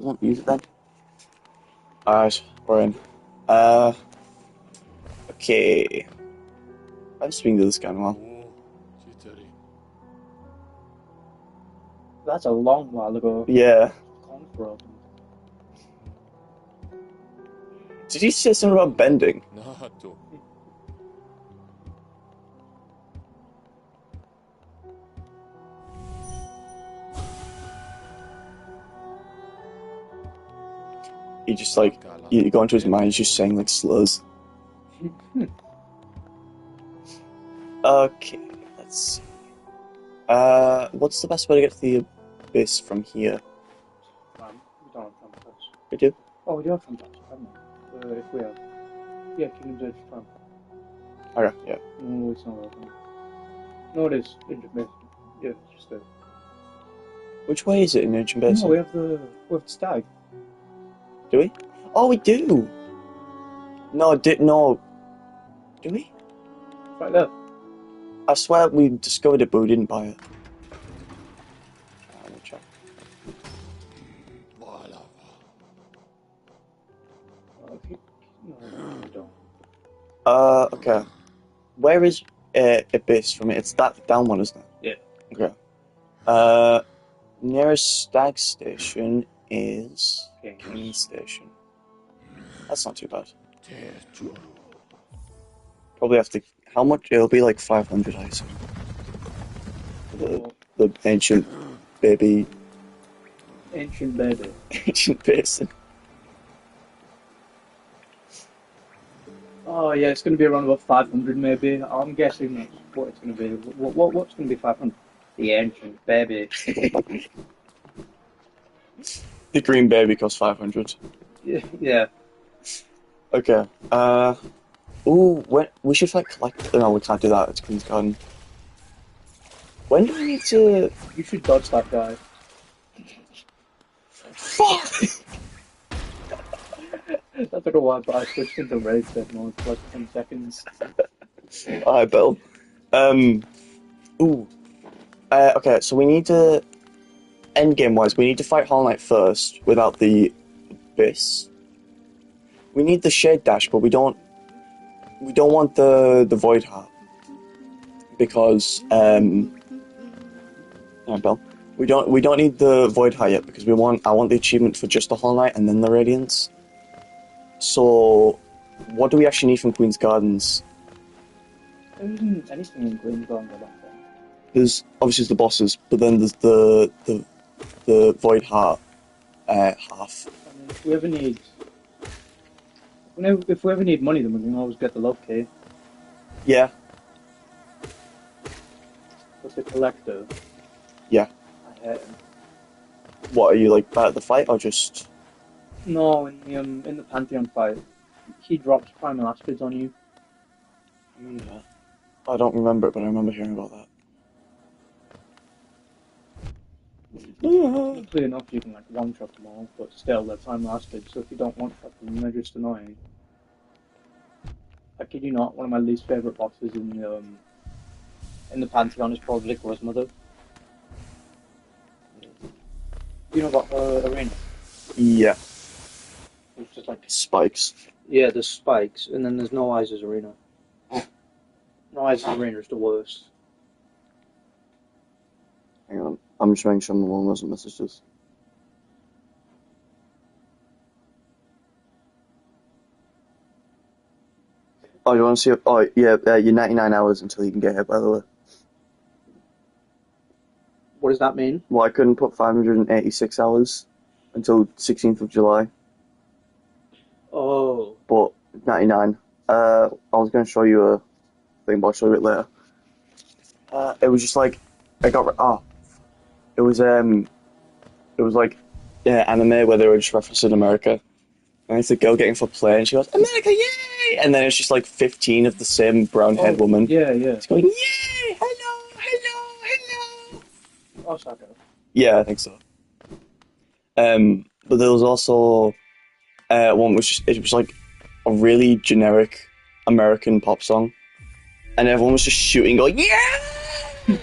Won't use it then. Alright, we're in. Okay. I'm speaking to this guy well. That's a long while ago. Yeah. Confro. Did he say something about bending? 나도 He just like, you go into his mind, he's just saying like slurs. Okay, let's see. What's the best way to get to the abyss from here? We don't have Trumpets. We do? Oh, we do have Trumpets, haven't we? If we have. Yeah, Kingdom's Edge Trump. Okay, yeah. No, it's not open. No, it is. Yeah, it's just a. Which way is it in Ancient Basin? No, we have the stag. Do we? Oh, we do! No, no. Do we? Right there. I swear we discovered it, but we didn't buy it. We'll check. Okay. No, we don't. Okay. Where is Abyss from it? It's that down one, isn't it? Yeah. Okay. Nearest stag station is King's. King's Station. That's not too bad. Probably have to. How much? It'll be like 500, I assume. The ancient baby. Ancient baby. Ancient basin. Oh yeah, it's going to be around about 500 maybe. I'm guessing that's what it's going to be. What's going to be 500? The ancient baby. The green baby costs 500. Yeah. Okay. Ooh, we should like collect. No, we can't do that. It's Queen's Garden. When do we need to? You should dodge that guy. Fuck! That took a while, but I switched into rage set mode for like 10 seconds. Alright, Bill. Ooh. Okay, so we need to. Endgame wise, we need to fight Hollow Knight first without the Abyss. We need the Shade Dash, but we don't want the Void Heart because Bill. We don't need the Void Heart yet because I want the achievement for just the Hollow Knight and then the Radiance. So, what do we actually need from Queen's Gardens? There isn't anything in Green Garden, I don't think. There's obviously the bosses, but then there's the Void Heart half. I mean, if we ever need money, then we can always get the love key. Yeah. But the collector. Yeah. I hate him. What are you like bad at the fight or just? No, in the Pantheon fight, he drops primal acids on you. I don't remember it, but I remember hearing about that. Luckily enough, you can like one-shot them all, but still, they're primal acids, so if you don't one-shot them, they're just annoying. I kid you not, one of my least favourite bosses in the Pantheon is probably Liquor's mother. You know about Arena? Yeah. It's just like... Spikes. Yeah, there's spikes, and then there's No Eyes' Arena. No Eyes' Arena is the worst. Hang on. I'm just making sure my mom doesn't message this. Oh, you want to see? Oh, yeah, you're 99 hours until you can get here, by the way. What does that mean? Well, I couldn't put 586 hours until 16th of July, Oh. but 99. I was going to show you a thing, but I'll show you it later. It was just like, it was like anime where they were just referencing America. And it's a girl getting for play, and she goes, America, yay! And then it's just like 15 of the same brown-haired woman. Yeah. It's going, yay! Hello, hello, hello! Osaka. Yeah, I think so. But there was also one which it was like a really generic American pop song, and everyone was just shooting, going, yeah!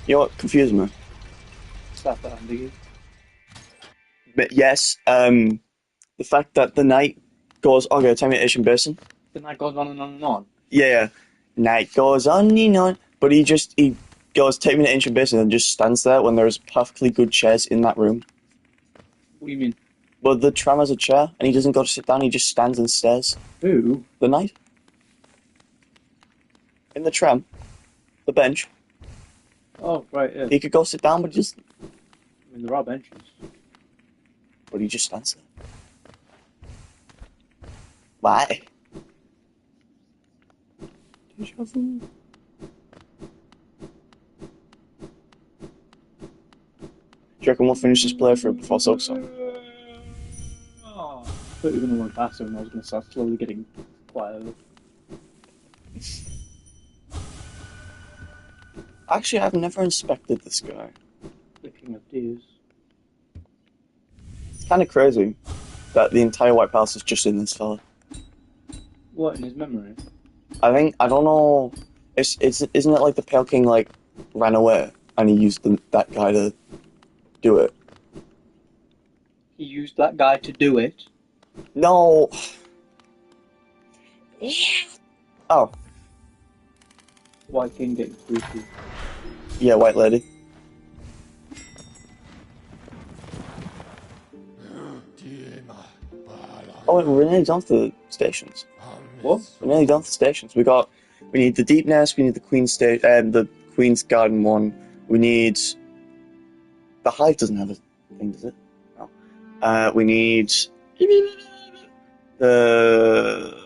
You know what confused me? that for Andy? But yes, the fact that the night goes, okay, time to Asian Basin. The night goes on and on and on. Yeah, night goes on and on. But he goes 10 minute Ancient Basin and just stands there when there's perfectly good chairs in that room. What do you mean? But the tram has a chair and he doesn't go to sit down, he just stands and stares. Who? The night. In the tram. The bench. Oh, right, yeah. He could go sit down, but I mean, there are benches. he just stands there. Why? Deja vu. Do you reckon we'll finish this playthrough before Silksong? Oh, I thought you were going to run faster and I was going to start slowly getting quieter. Actually, I've never inspected this guy. The King of Tears. It's kind of crazy that the entire White Palace is just in this fella. What, in his memory? I don't know. Isn't it like the Pale King like ran away and he used that guy to do it? He used that guy to do it. No. Oh, White King getting creepy. yeah, White Lady. Oh, wait, we're nearly done with the stations. What? We're nearly done with the stations. We need the Deep Nest. We need the the Queen's Garden one. We need. The Hive doesn't have a thing, does it? No. We need the.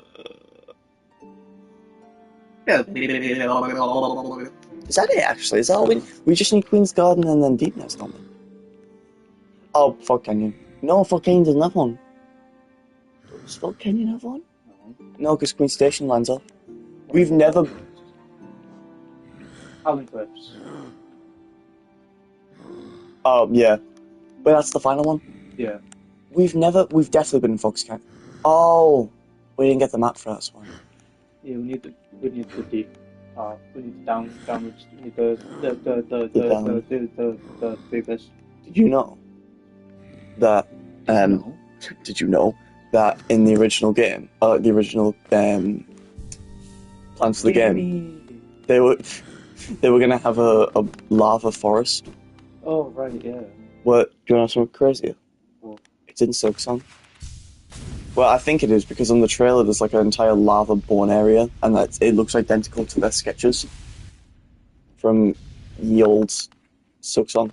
Is that it? Actually, is that all we just need Queen's Garden and then Deep Nest, don't we? Oh, Fog Canyon. No, Fog Canyon doesn't have one. Does Fog Canyon have one? No, because Queen Station lines up. We've never. Howling Cliffs. Oh, yeah. But that's the final one. Yeah. We've definitely been in Fox Canyon. Oh, we didn't get the map for that one. Yeah, we need the deep. We need the downwards. We need the biggest. Did you know that? No. Did you know that in the original game, the original plans for the game, they were gonna have a lava forest. Oh right, yeah. What? Do you want to know something crazier? What? It's in Silksong. Well, I think it is because on the trailer there's like an entire lava-born area, and it looks identical to their sketches from the old Silksong.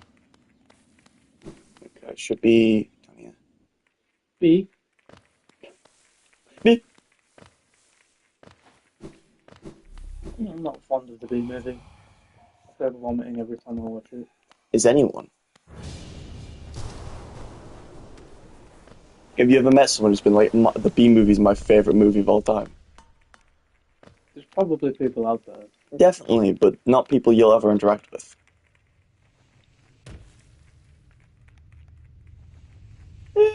Okay, it should be down here. B. B. I'm not fond of the B movie. I feel like vomiting every time I watch it. Is anyone? Have you ever met someone who's been like, the B movie's my favourite movie of all time? There's probably people out there. Definitely, but not people you'll ever interact with. I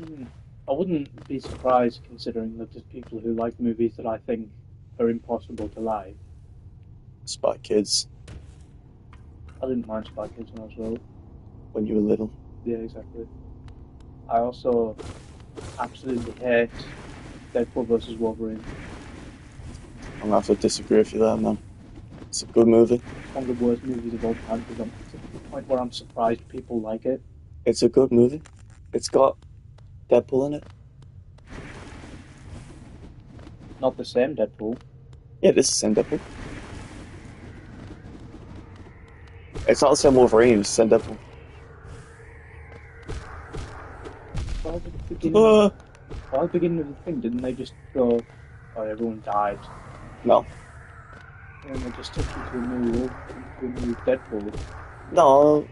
mean, I wouldn't be surprised considering that there's people who like movies that I think are impossible to like. Spy Kids, I didn't mind Spy Kids when I was little. when you were little. Yeah, exactly. I also absolutely hate Deadpool vs. Wolverine. I'm gonna have to disagree with you there, man. It's a good movie. It's one of the worst movies of all time because I'm to the point where I'm surprised people like it. It's a good movie. It's got Deadpool in it. Not the same Deadpool. Yeah, it is the same Deadpool. It's not the same Wolverine, it's the same Deadpool. By the beginning of the thing, didn't they just go, oh, everyone died? No. And they just took you to a new Deadpool. No.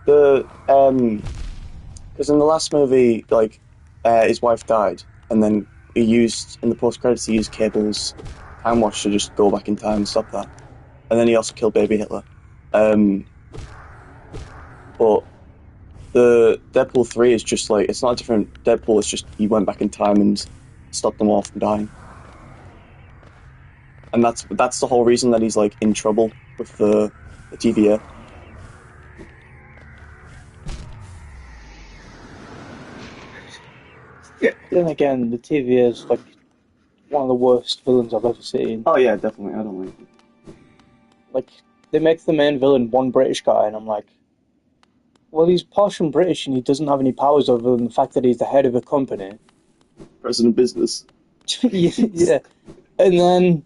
Because in the last movie, like, his wife died, and then he used, in the post-credits, he used Cable's time watch to just go back in time and stop that. And then he also killed baby Hitler. But the Deadpool 3 is just like, it's not a different Deadpool, it's just he went back in time and stopped them all from dying. And that's the whole reason that he's like in trouble with the TVA. Then again, the TVA is like one of the worst villains I've ever seen. Oh yeah, definitely. I don't like it. Like, they make the main villain one British guy, and I'm like, well, he's posh and British, and he doesn't have any powers other than the fact that he's the head of a company. President business. Yeah, and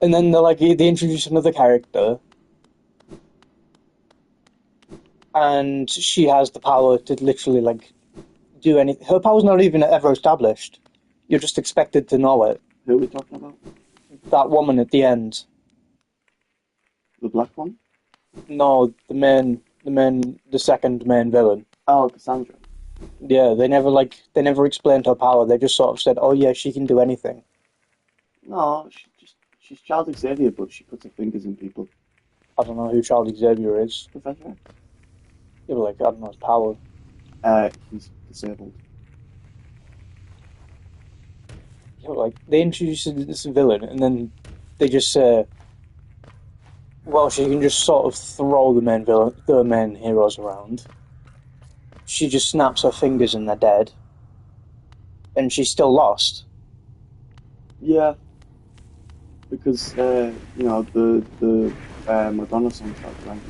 then they're like they introduce another character, and she has the power to literally like do anything. Her power's not even ever established. You're just expected to know it. Who are we talking about? That woman at the end. The black one? No, the second main villain. Oh, Cassandra. Yeah, they never explained her power. They just sort of said, "Oh yeah, she can do anything." No, she's Charles Xavier, but she puts her fingers in people. I don't know who Charles Xavier is. Professor X. Yeah, but like I don't know his power. He's disabled. Yeah, but, like they introduce this villain, and then they just say, "Well, she can just sort of throw the main heroes around." She just snaps her fingers and they're dead, and she's still lost. Yeah, because you know the Madonna song starts playing.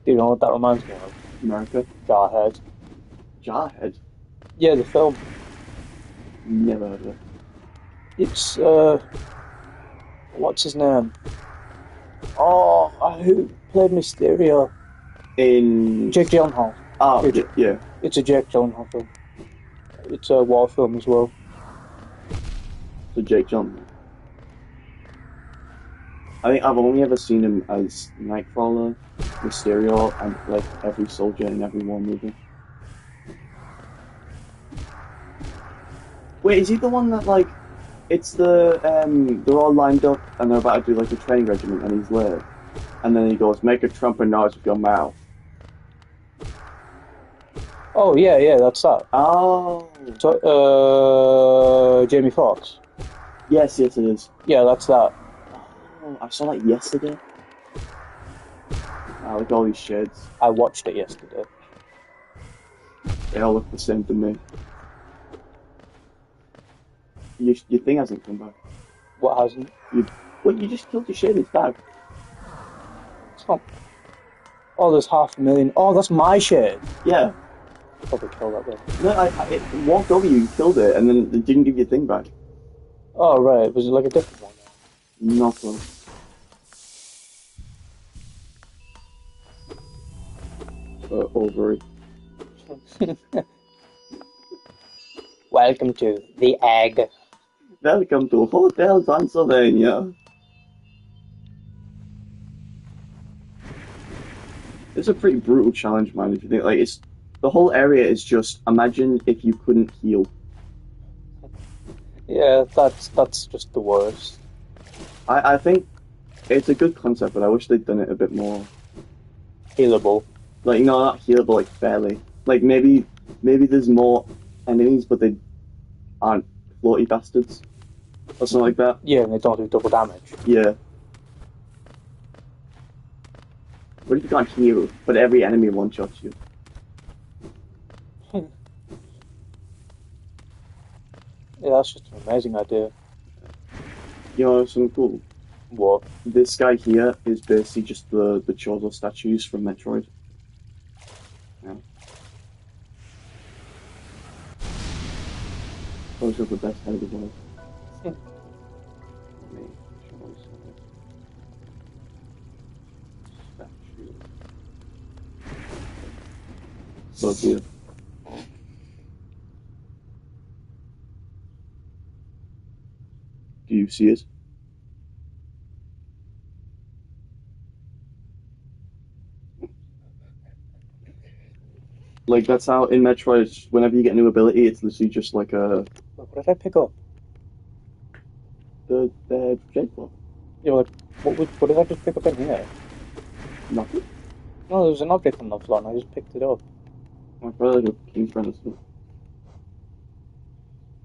Do you know what that reminds me of? America. Jarhead. Jarhead. Yeah, the film. Never heard of it. It's what's his name? Oh, who played Mysterio? In Jake Gyllenhaal. Oh yeah. It's a Jake Gyllenhaal film. It's a war film as well. So Jake Gyllenhaal. I think I've only ever seen him as Nightcrawler, Mysterio, and like every soldier in every war movie. Wait, is he the one that like it's they're all lined up and they're about to do like a training regiment and he's late, and then he goes, "Make a trumpet noise with your mouth." Oh yeah, that's that. Oh. So, Jamie Foxx. Yes, it is. Yeah, that's that. Oh, I saw that yesterday. I like all these shades. I watched it yesterday. They all look the same to me. Your thing hasn't come back. What hasn't? You just killed your shade, it's back. It's not. Oh, there's 500,000. Oh, that's my shade. Yeah. Probably kill that then. No, it walked over you, killed it, and then it didn't give your thing back. Oh right, was it like a different one? Not so. Over it. Welcome to the Egg. Welcome to Hotel Transylvania. It's a pretty brutal challenge, man. If you think like the whole area is just imagine if you couldn't heal. Yeah, that's just the worst. I think it's a good concept, but I wish they'd done it a bit more Healable. like not healable, like fairly. Like maybe there's more enemies, but they aren't floaty bastards or something like that. Yeah, and they don't do double damage. Yeah. What if you can't heal, but every enemy one-shots you? Yeah, that's just an amazing idea. You know something cool? What? This guy here is basically just the Chozo statues from Metroid. Yeah. Those are the best head of the world. Let me show you something. Statue. So beautiful. Do you see it? Like that's how in Metroid, whenever you get a new ability, it's literally just like What did I pick up? the Jake block. Yeah, like, what did I just pick up in here? Nothing. No, there was an object on the floor and I just picked it up. I feel like a King's friend or something.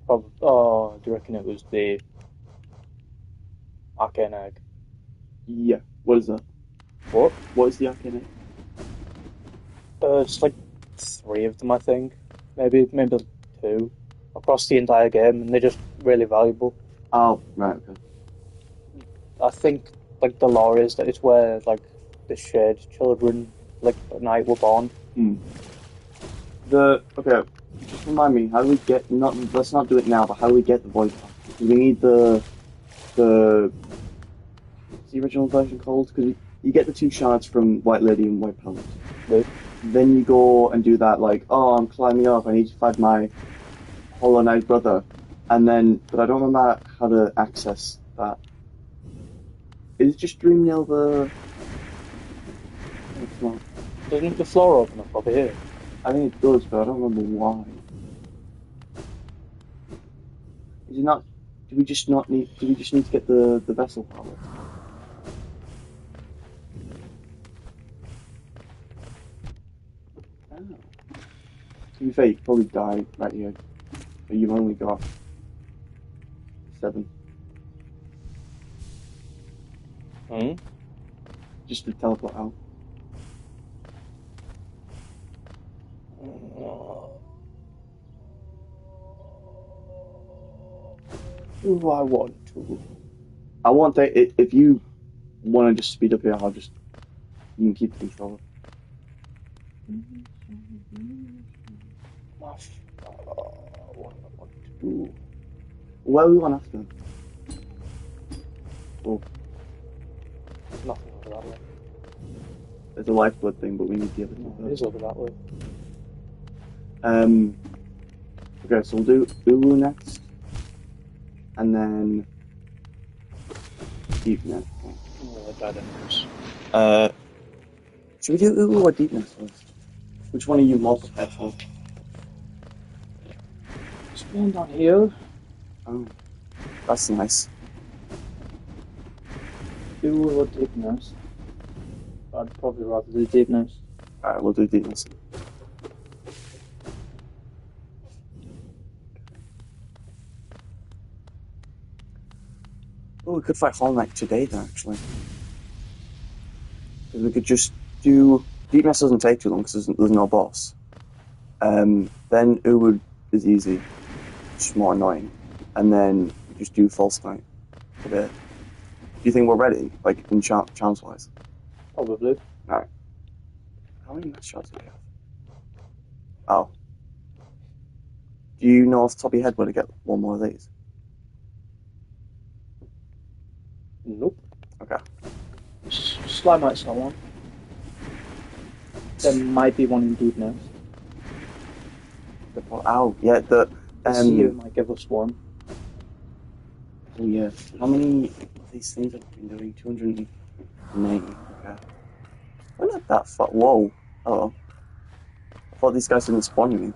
Probably, oh, do you reckon it was the arcane egg? Yeah. What is that? What? What is the arcane? It's like 3 of them, I think. Maybe 2 across the entire game, and they're just really valuable. Oh, right. Okay. I think like the lore is that it's where like the shared children like at night were born. Hmm. Okay. Just remind me. How do we get? Not. Let's not do it now. But how do we get the voice box? We need the what's the original version called? Because you get the 2 shards from White Lady and White Pellet. Right? Then you go and do that. Like, oh, I'm climbing up. I need to find my Hollow Knight brother. And then, but I don't remember how to access that. Is it just Dreamnail the? It's not. Doesn't the floor open up over here? I think it does, but I don't remember why. Is it not? Do we just not need? Do we just need to get the vessel power? Oh. To be fair, you probably die right here, but you've only got 7. Hmm. Just to teleport out. Do I want to? I want that. If you want to just speed up here, I'll just. You can keep the controller. What I want to do? Where are we on after? Oh, Nothing over that way. there's a lifeblood thing, but we need the other No, thing it is first. over that way. Okay, so we'll do Ulu next, and then Deep next. Oh, I died anyways. Should we do Ulu or Deepness first? Which one are you more prepared for? Spawn down here. Oh, that's nice. Do or deepness? I'd probably rather do deepness. Alright, we'll do Deepness. Oh, we could fight Hollow Knight today, then, actually. Because we could just do... Deepness doesn't take too long because there's no boss. Then Ulu is easy. Just more annoying. And then just do False Knight a bit. Do you think we're ready? Like, in chance-wise? Probably. Alright. How many match shots do we have? Oh. Do you know off the top of your head where to get one more of these? Nope. Okay. Slime might sell one. There might be one in deepness. Oh, yeah, the... Seer might give us one. Oh, yeah. How many of these things have we been doing? 290. Okay. We're not that far. Whoa. Oh. I thought these guys didn't spawn you.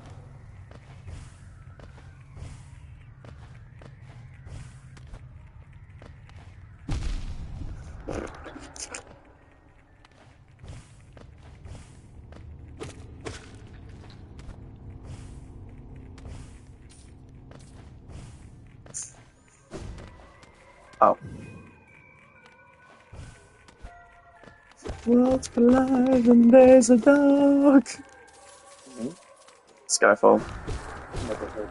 Oh. Worlds collide and there's a dark. Mm-hmm. Skyfall. Never heard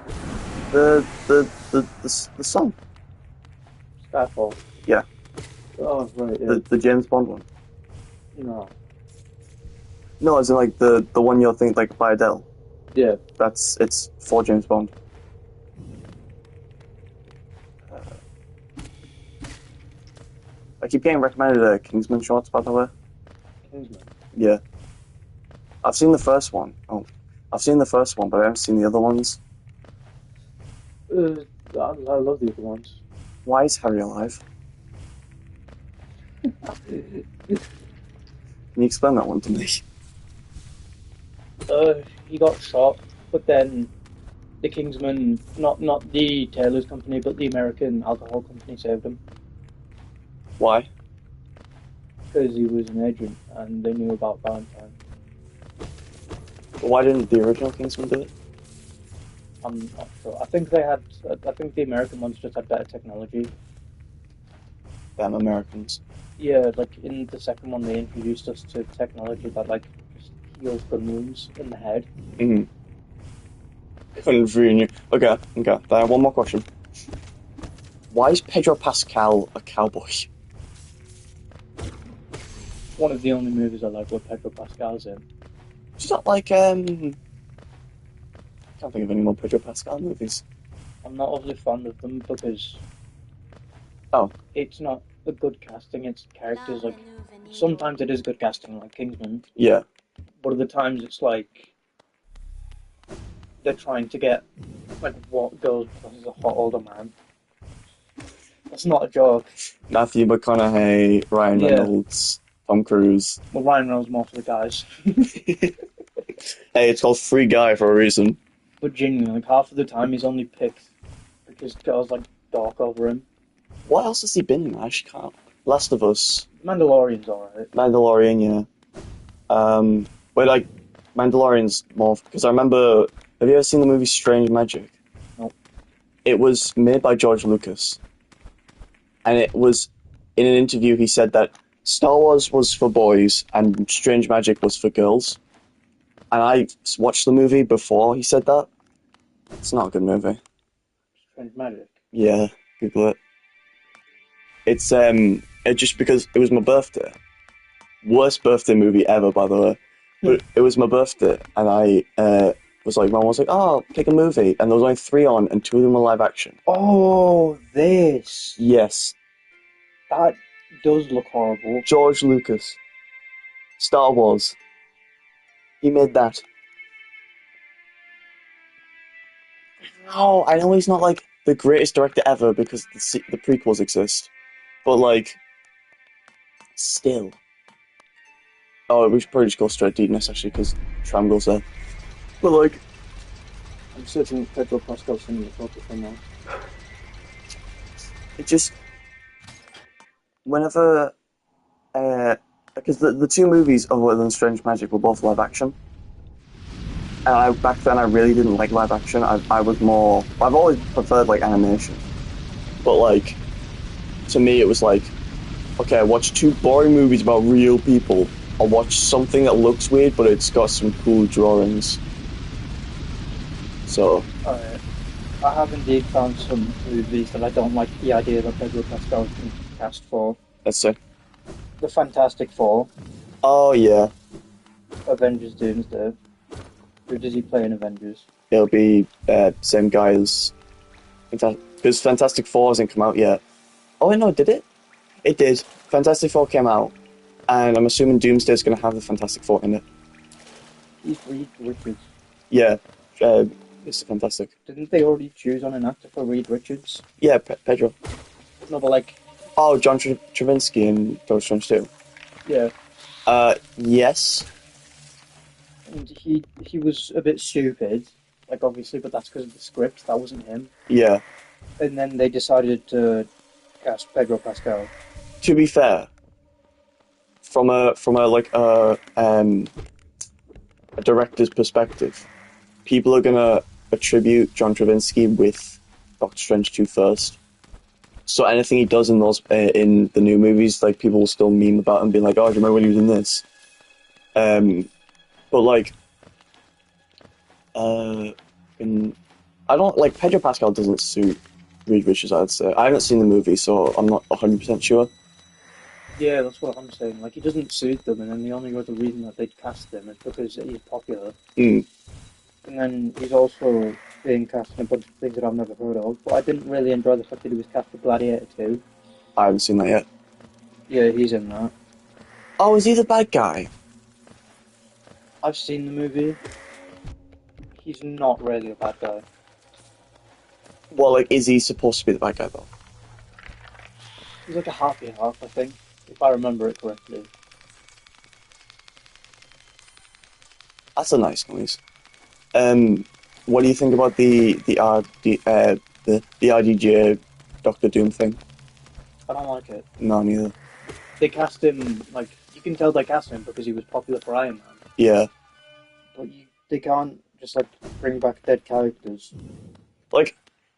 of it. The song. Skyfall. Yeah. Oh, right, yeah. The James Bond one. No. No, as in like the one you're thinking like by Adele. Yeah. It's for James Bond. I keep getting recommended Kingsman shorts, by the way. Kingsman. Yeah. I've seen the first one. Oh, I've seen the first one, but I haven't seen the other ones. I love the other ones. Why is Harry alive? Can you explain that one to me? He got shot, but then the Kingsman, not the Taylor's company, but the American alcohol company saved him Why? because he was an agent and they knew about Valentine. Why didn't the original Kingsman do it? I'm not sure. I think they had. I think the American ones just had better technology. Them Americans. Yeah, like in the second one, they introduced us to technology that like just heals gun wounds in the head. Mm-hmm. Couldn't ruin you. Okay. One more question. Why is Pedro Pascal a cowboy? One of the only movies I like where Pedro Pascal's in. Is that like can't think of any more Pedro Pascal movies. I'm not overly fond of them because Oh. it's not a good casting. It's characters like sometimes it is good casting, like Kingsman, Yeah. but other times it's like they're trying to get like what girls because he's a hot older man. That's not a joke. Matthew McConaughey, Ryan Yeah. Reynolds, Tom Cruise. Well, Ryan Reynolds more for the guys, Hey, it's called Free Guy for a reason. but genuinely, like half of the time he's only picked because girls like dark over him. What else has he been in? I actually can't. Last of Us, Mandalorian's alright. Mandalorian, yeah. But like, Mandalorian's more because I remember. Have you ever seen the movie Strange Magic? Nope. It was made by George Lucas, and it was in an interview he said that Star Wars was for boys and Strange Magic was for girls. And I watched the movie before he said that. It's not a good movie. Strange Magic. Yeah, Google it. It's it just because it was my birthday. Worst birthday movie ever, by the way. But it was my birthday, and I was like, Mum was like, "Oh, pick a movie," and there was only 3 on, and 2 of them were live action. Oh, this. Yes, That does look horrible. George Lucas, Star Wars. He made that. No, I know he's not like the greatest director ever because the prequels exist, but like, still. Oh, we should probably just go straight to Deepness actually because Tram goes there. But like, I'm searching Pedro Pascal cinema focus on now. it just whenever because the 2 movies other than Strange Magic were both live action. And back then I really didn't like live action. I was more. I've always preferred like animation, but like to me it was like, okay, I watch 2 boring movies about real people. I'll watch something that looks weird, but it's got some cool drawings. So I have indeed found some movies that I don't like the idea that Pedro Pascal can cast for. let's see. The Fantastic Four, Oh yeah, Avengers Doomsday. Who does he play in Avengers? it'll be same guy as because Fantastic Four hasn't come out yet. Oh wait, no, did it? It did. Fantastic Four came out, and I'm assuming Doomsday's going to have the Fantastic Four in it. He's Reed Richards. Yeah, it's fantastic. Didn't they already choose on an actor for Reed Richards? Yeah, Pedro. No, but like, Oh, John Travinsky in Doctor Strange 2. yeah. Yes. And he was a bit stupid, like obviously, but that's because of the script. That wasn't him. Yeah. And then they decided to cast Pedro Pascal. To be fair, from a director's perspective, people are gonna attribute John Travinsky with Doctor Strange 2 first. So anything he does in those in the new movies, like people will still meme about him, being like, "Oh, do you remember when he was in this?" But like, I don't like Pedro Pascal doesn't suit Reed Richards. I'd say I haven't seen the movie, so I'm not 100% sure. Yeah, that's what I'm saying. Like, he doesn't suit them, and then the only other reason that they'd cast him is because he's popular. Mm. And then he's also being cast in a bunch of things that I've never heard of. But I didn't really enjoy the fact that he was cast for Gladiator 2. I haven't seen that yet. Yeah, he's in that. Oh, is he the bad guy? I've seen the movie. He's not really a bad guy. Well, like, is he supposed to be the bad guy though? It was like a half and half, I think, if I remember it correctly. That's a nice noise. What do you think about the RDJ Doctor Doom thing? I don't like it. No, neither. They cast him like you can tell they cast him because he was popular for Iron Man, Yeah, but they can't just like bring back dead characters. like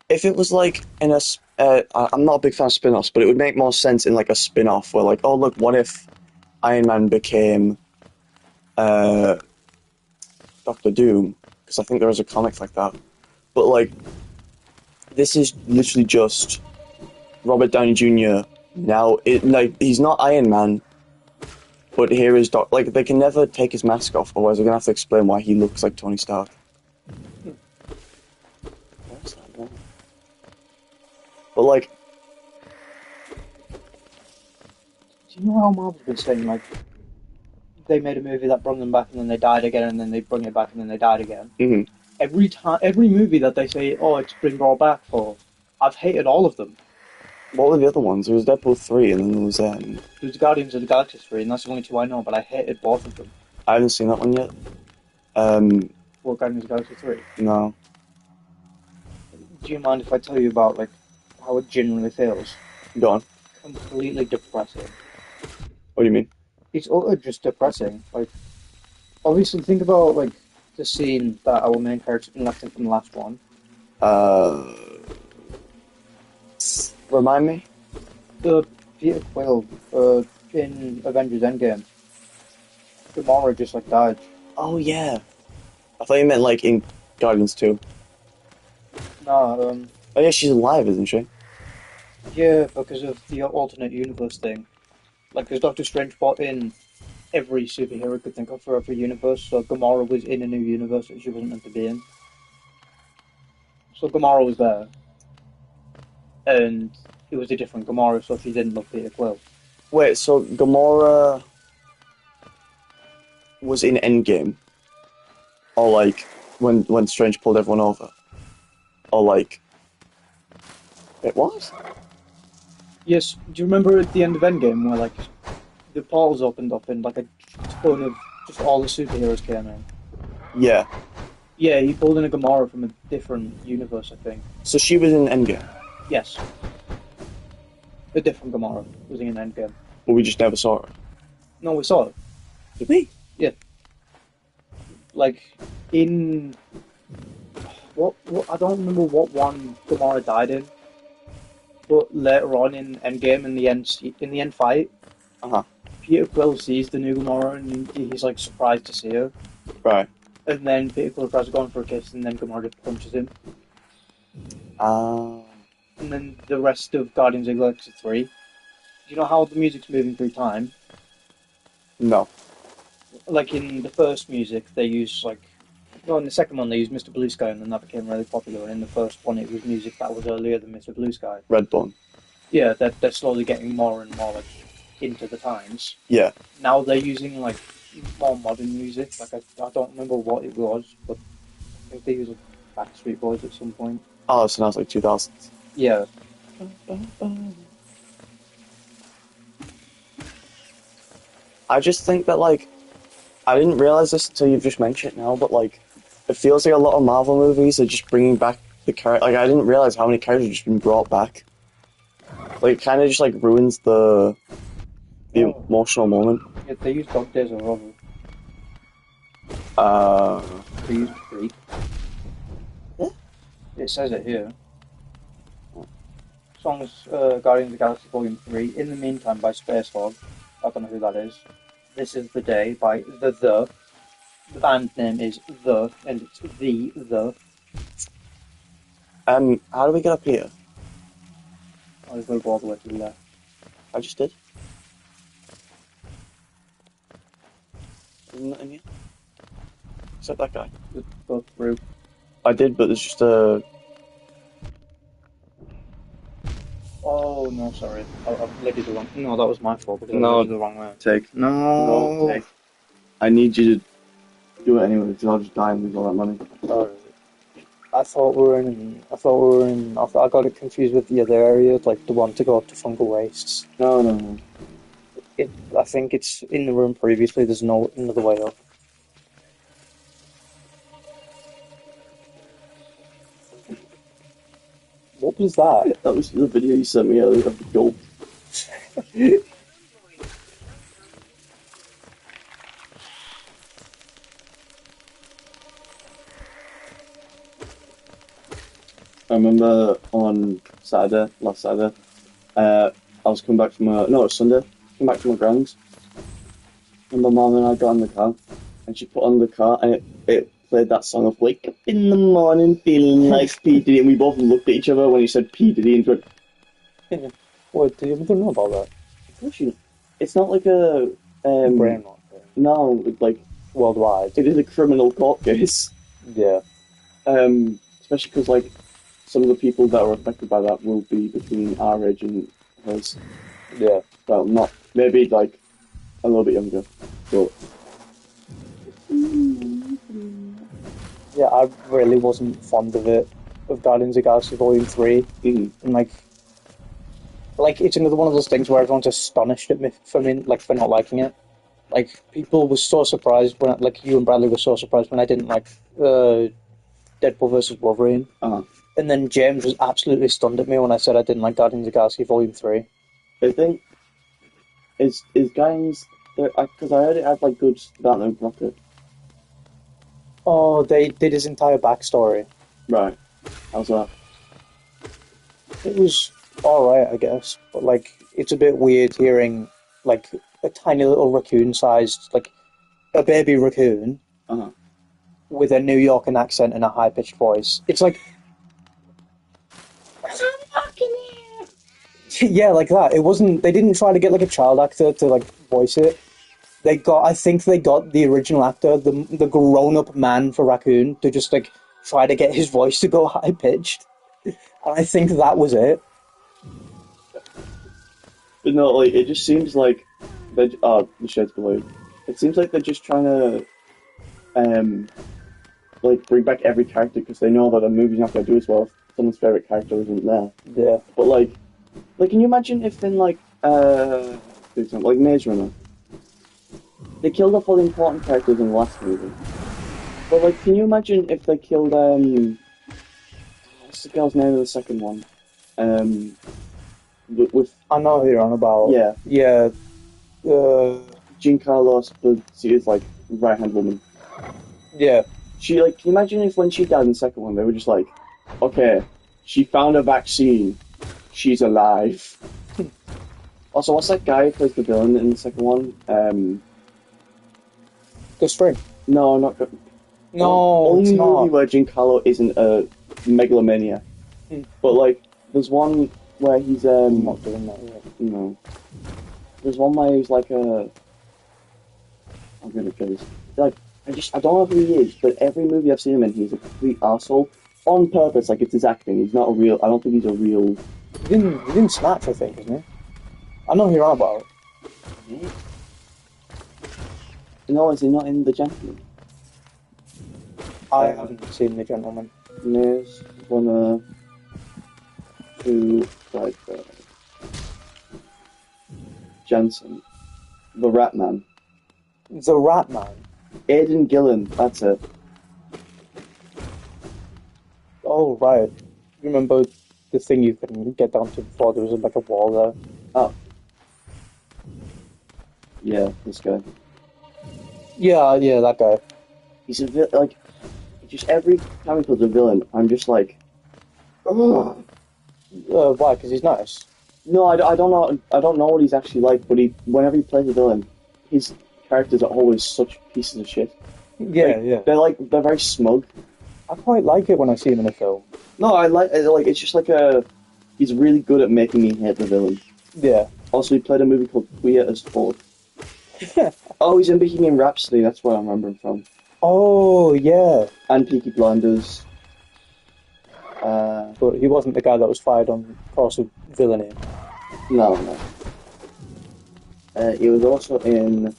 if it was like in I'm not a big fan of spin-offs, but it would make more sense in like a spin-off where like, oh look, what if Iron Man became uh Doctor Doom? Because I think there was a comic like that. But like, this is literally just Robert Downey Jr. Now, like he's not Iron Man, but here is Doc. Like they can never take his mask off, otherwise they're gonna have to explain why he looks like Tony Stark. What's that now? But like, Do you know how Marvel's been saying like they made a movie that brought them back and then they died again and then they bring it back and then they died again? mhm. Every time, every movie that they say, "Oh, it's been brought back for," I've hated all of them. What were the other ones? There was Deadpool 3, and then there was There's Guardians of the Galaxy 3, and that's the only two I know, but I hated both of them. I haven't seen that one yet. Um, Well, Guardians of the Galaxy 3. no, Do you mind if I tell you about like how it genuinely feels? go on. Completely depressing. What do you mean? It's all just depressing. Like, obviously, think about like the scene that our main character's been left in from the last one. Uh, Remind me. The Peter Quill in Avengers Endgame. Gamora just like died. Oh yeah, I thought you meant like in Guardians 2. No, Oh yeah, she's alive, isn't she? yeah, because of the alternate universe thing. Like, because Doctor Strange brought in every superhero could think of for every universe, so Gamora was in a new universe that she wasn't meant to be in. So Gamora was there, and it was a different Gamora, so she didn't look Peter Quill. Wait, so Gamora was in Endgame, or like when Strange pulled everyone over, or like it was? Yes, do you remember at the end of Endgame where like the portals opened up and like a ton of just all the superheroes came in? Yeah. Yeah, he pulled in a Gamora from a different universe, I think. So she was in Endgame, Yes, a different Gamora was in Endgame. but we just never saw her. No, we saw it. Did we? Like in what I don't remember what one Gamora died in, but later on in Endgame in the end fight, Uh-huh. Peter Quill sees the new Gamora and he's like surprised to see her. Right. And then Peter Quill tries to go on for a kiss, and then Gamora just punches him. Uh, And then the rest of Guardians of the Galaxy 3. Do you know how the music's moving through time? no. Like in the first music, they use like. No, in the second one, they used Mr. Blue Sky, and then that became really popular. And in the first one, it was music that was earlier than Mr. Blue Sky. Redbone. Yeah, they're slowly getting more and more like into the times. Yeah. Now they're using like more modern music. Like I don't remember what it was, but I think they used like, Backstreet Boys at some point. Oh, so now it's like 2000s. Yeah. I just think that like I didn't realize this until you've just mentioned it now, but like it feels like a lot of Marvel movies are just bringing back the character. Like I didn't realize how many characters have just been brought back. Like it kind of just like ruins the Oh. emotional moment. Yeah, they use Dog Days of Rubber. Uh, They use Creep. Yeah. It says it here. Songs Guardians of the Galaxy Volume 3, In the Meantime by Space Hog. I don't know who that is. This is the Day by The. The band name is The, and it's The. how do we get up here? I'll just go all the way to the left. I just did. Isn't that in here? Except that guy. Just go through. I did, but there's just a. Oh, no, sorry. I've led you the wrong... No, that was my fault because No. I led you the wrong way. Take. No. Take. I need you to do it anyway because I'll just die and lose all that money. Sorry. I got it confused with the other area, like the one to go up to Fungal Wastes. No, no, no. I think it's in the room previously. There's no another way up. What was that? That was the video you sent me earlier of the gold. I remember on last Saturday, I was coming back from no, it was Sunday, coming back from my grand's, and my mum and I got in the car, and she put on the car, and it played that song of Wake Up in the Morning Feeling Like P. Diddy, and we both looked at each other when he said P. Diddy, and went, What? Do you even know about that? it's not like a, Brain rot thing. no, it's like, Worldwide. it is a criminal court case, Yeah. especially because, like, some of the people that are affected by that will be between our age and hers. Yeah. Well, not maybe like a little bit younger, but Yeah, I really wasn't fond of it, of Guardians of the Galaxy Volume 3. mm, And like it's another one of those things where everyone's astonished at me for not liking it. Like, people were so surprised when, like, you and Bradley were so surprised when I didn't like Deadpool versus Wolverine. And then James was absolutely stunned at me when I said I didn't like Guardians of the Galaxy Volume 3. I think is Guardians because I heard it had like good Batman Rocket. Oh, they did his entire backstory. Right, how's that? It was alright, I guess. But, like, it's a bit weird hearing, like, a tiny little raccoon-sized, like, a baby raccoon with a New Yorker accent and a high-pitched voice. It's like... Yeah, like that. It wasn't... They didn't try to get, like, a child actor to, like, voice it. I think they got the original actor, the grown-up man for Raccoon, to just, like, try to get his voice to go high-pitched. And I think that was it. But no, like it just seems like the shades below. It seems like they're just trying to like bring back every character because they know that the movie's not going to do as well if someone's favorite character isn't there. Yeah. But like, can you imagine if in like for example, like Maze Runner, they killed off all the important characters in the last movie. But like, can you imagine if they killed what's the girl's name of the second one? With I know who you're on about. Yeah. Yeah. Jean Carlos, but she is like right hand woman. Yeah. She like, can you imagine if when she died in the second one, they were just like, okay, she found a vaccine, she's alive. Also, what's that guy who plays the villain in the second one? Ghost Spring. No, not good. No, only it's not. movie where Giancarlo isn't a megalomaniac. But like, there's one where he's I'm not doing that yet. no. There's one where he's like I'm gonna get this. Like, I don't know who he is, but every movie I've seen him in, he's a complete arsehole. On purpose, like, it's his acting. He's not a real, I don't think he's a real... He didn't Snatch, I think, isn't he? I know who you're on about. No, is he not in The Gentleman? I haven't seen The Gentleman. There's 1, 2, 5, Jensen. The Rat Man. The Rat Man. Aidan Gillen, that's it. Oh, right. Remember the thing you couldn't get down to before? There was like a wall there. Oh. Yeah, this guy. Yeah, that guy. He's a like, just every time he plays a villain, I'm just like, ugh. Why? Because he's nice. No, I don't know. I don't know what he's actually like, but whenever he plays a villain, his characters are always such pieces of shit. Yeah. They're very smug. I quite like it when I see him in a film. No, I like it's just like he's really good at making me hate the villain. Yeah. Also, he played a movie called Queer as Folk. Oh, he's in Bohemian Rhapsody. That's where I remember him from. Oh, yeah. And Peaky Blinders. But he wasn't the guy that was fired on course of villainy. No. He was also in...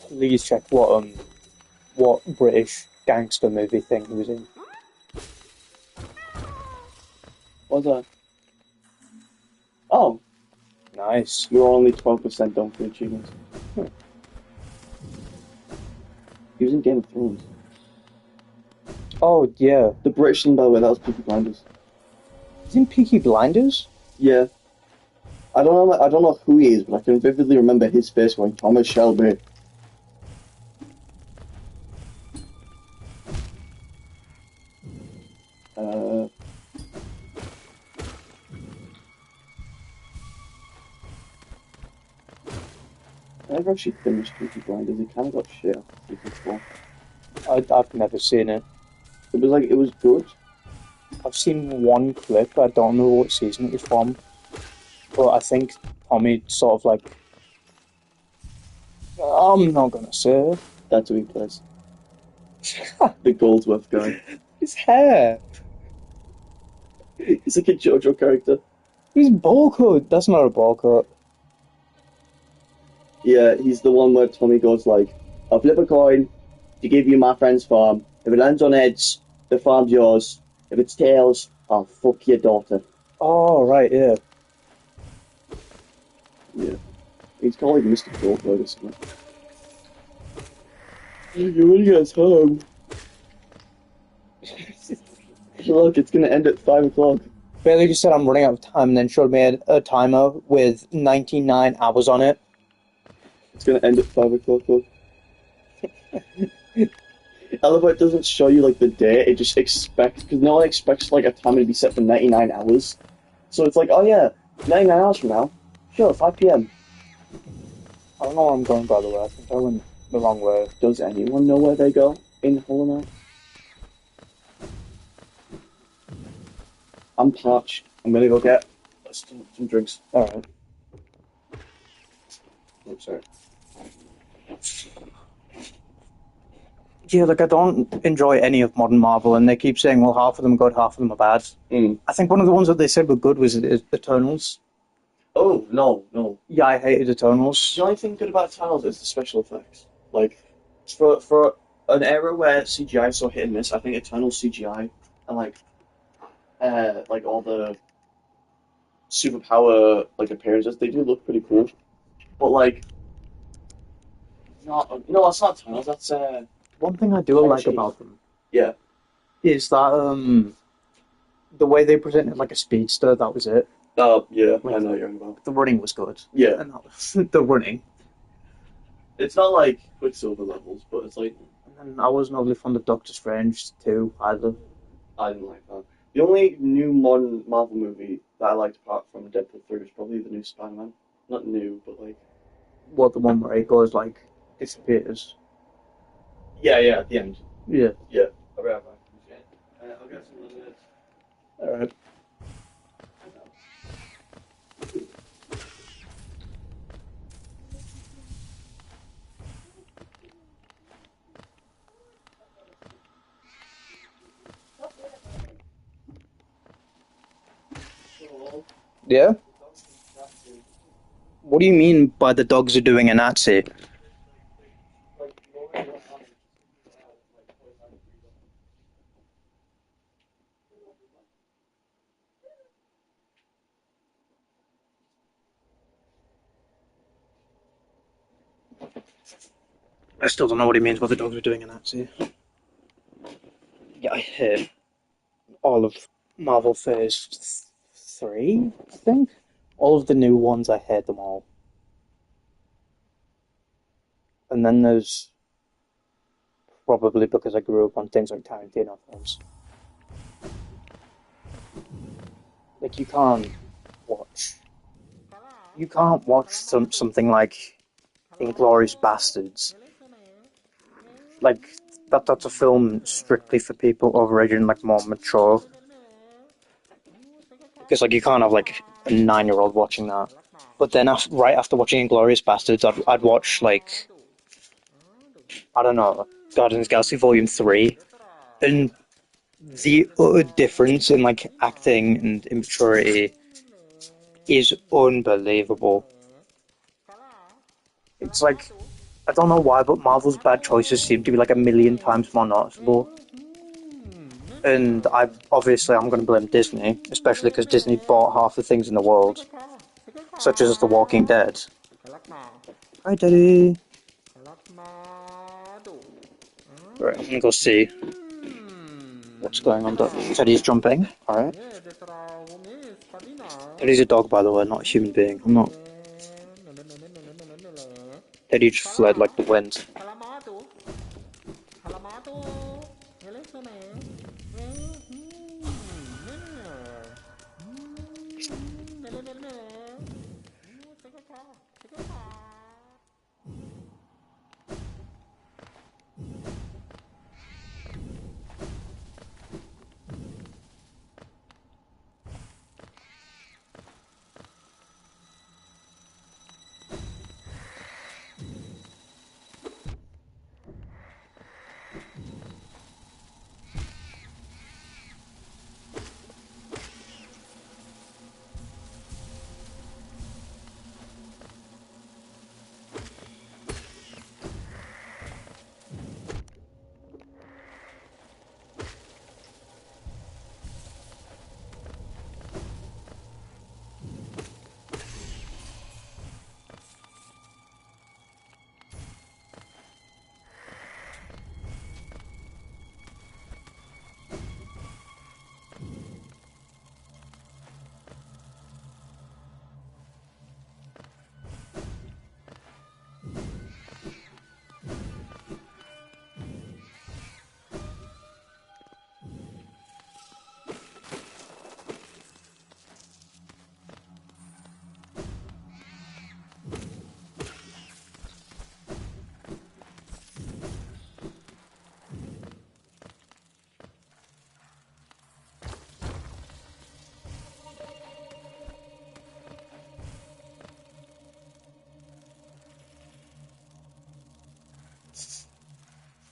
Please check what British gangster movie thing he was in. What's that? Oh, Nice. you're only 12% done for the achievements. He was in Game of Thrones. Oh, yeah. The British one, by the way, that was Peaky Blinders. Is in Peaky Blinders? Yeah. I don't know who he is, but I can vividly remember his face going, Thomas Shelby. I never actually finished Peaky Blinders. It kind of got shit after season 4. I've never seen it. It was good. I've seen one clip. I don't know what season it was from. But I think Tommy sort of like... I'm not gonna say. That's who he plays. The Goldsworth guy. His hair. He's like a JoJo character. He's ball cut. That's not a ball cut. Yeah, he's the one where Tommy goes like, I'll flip a coin to give you my friend's farm. If it lands on heads, the farm's yours. If it's tails, I'll fuck your daughter. Oh, right, yeah. Yeah. He's called like Mr. Goldberg or something. When he gets home. Look, it's gonna end at 5 o'clock. Bailey just said I'm running out of time and then showed me a timer with 99 hours on it. It's gonna end at 5 o'clock, look. I love how it doesn't show you like the date, it just expects, because no one expects like a timer to be set for 99 hours. So it's like, oh yeah, 99 hours from now, sure, 5 p.m. I don't know where I'm going, by the way. I think I went the wrong way. Does anyone know where they go in Hollow Knight? I'm parched. I'm gonna go get some drinks. Alright. Oh, sorry. Yeah, like I don't enjoy any of modern Marvel, and they keep saying, well, half of them are good, half of them are bad. I think one of the ones that they said were good was Eternals. Oh, no. Yeah, I hated Eternals. The only thing good about Eternals is the special effects. Like, for an era where CGI is so hit and miss, I think Eternals CGI and like all the superpower like appearances, they do look pretty cool. But like, no, that's not Eternals. That's One thing I do like about them yeah. is that the way they presented like a speedster, that was it. Oh yeah, I know what you're on about. The running was good. Yeah, And that was the running. it's not like Quicksilver levels, but it's like. And I wasn't overly fond of Doctor Strange too either. I didn't like that. The only new modern Marvel movie that I liked apart from Deadpool 3 was probably the new Spider-Man. Not new, but like. What, the one where he goes like disappears? Yeah, at the end. Yeah. Yeah. I'll be right back. I'll get some lemonade. Alright. Yeah? What do you mean by the dogs are doing a Nazi? I still don't know what he means by the dogs are doing a Nazi. Yeah, I hate all of Marvel Phase 3, I think. All of the new ones, I hate them all. And then there's probably because I grew up on things like Tarantino films. Like you can't watch something like Inglourious Bastards. Like that's a film strictly for people over age and like more mature. Because like you can't have like a 9-year-old watching that. But then right after watching Inglourious Bastards, I'd watch like I don't know, Guardians of the Galaxy Volume 3, and the utter difference in like acting and immaturity is unbelievable. It's like, I don't know why, but Marvel's bad choices seem to be like a million times more noticeable. And I'm going to blame Disney, especially because Disney bought half the things in the world, such as The Walking Dead. Hi, Daddy. Right, I'm going to go see what's going on. Teddy's jumping. All right. Teddy's a dog, by the way, not a human being. I'm not. Teddy just fled like the wind.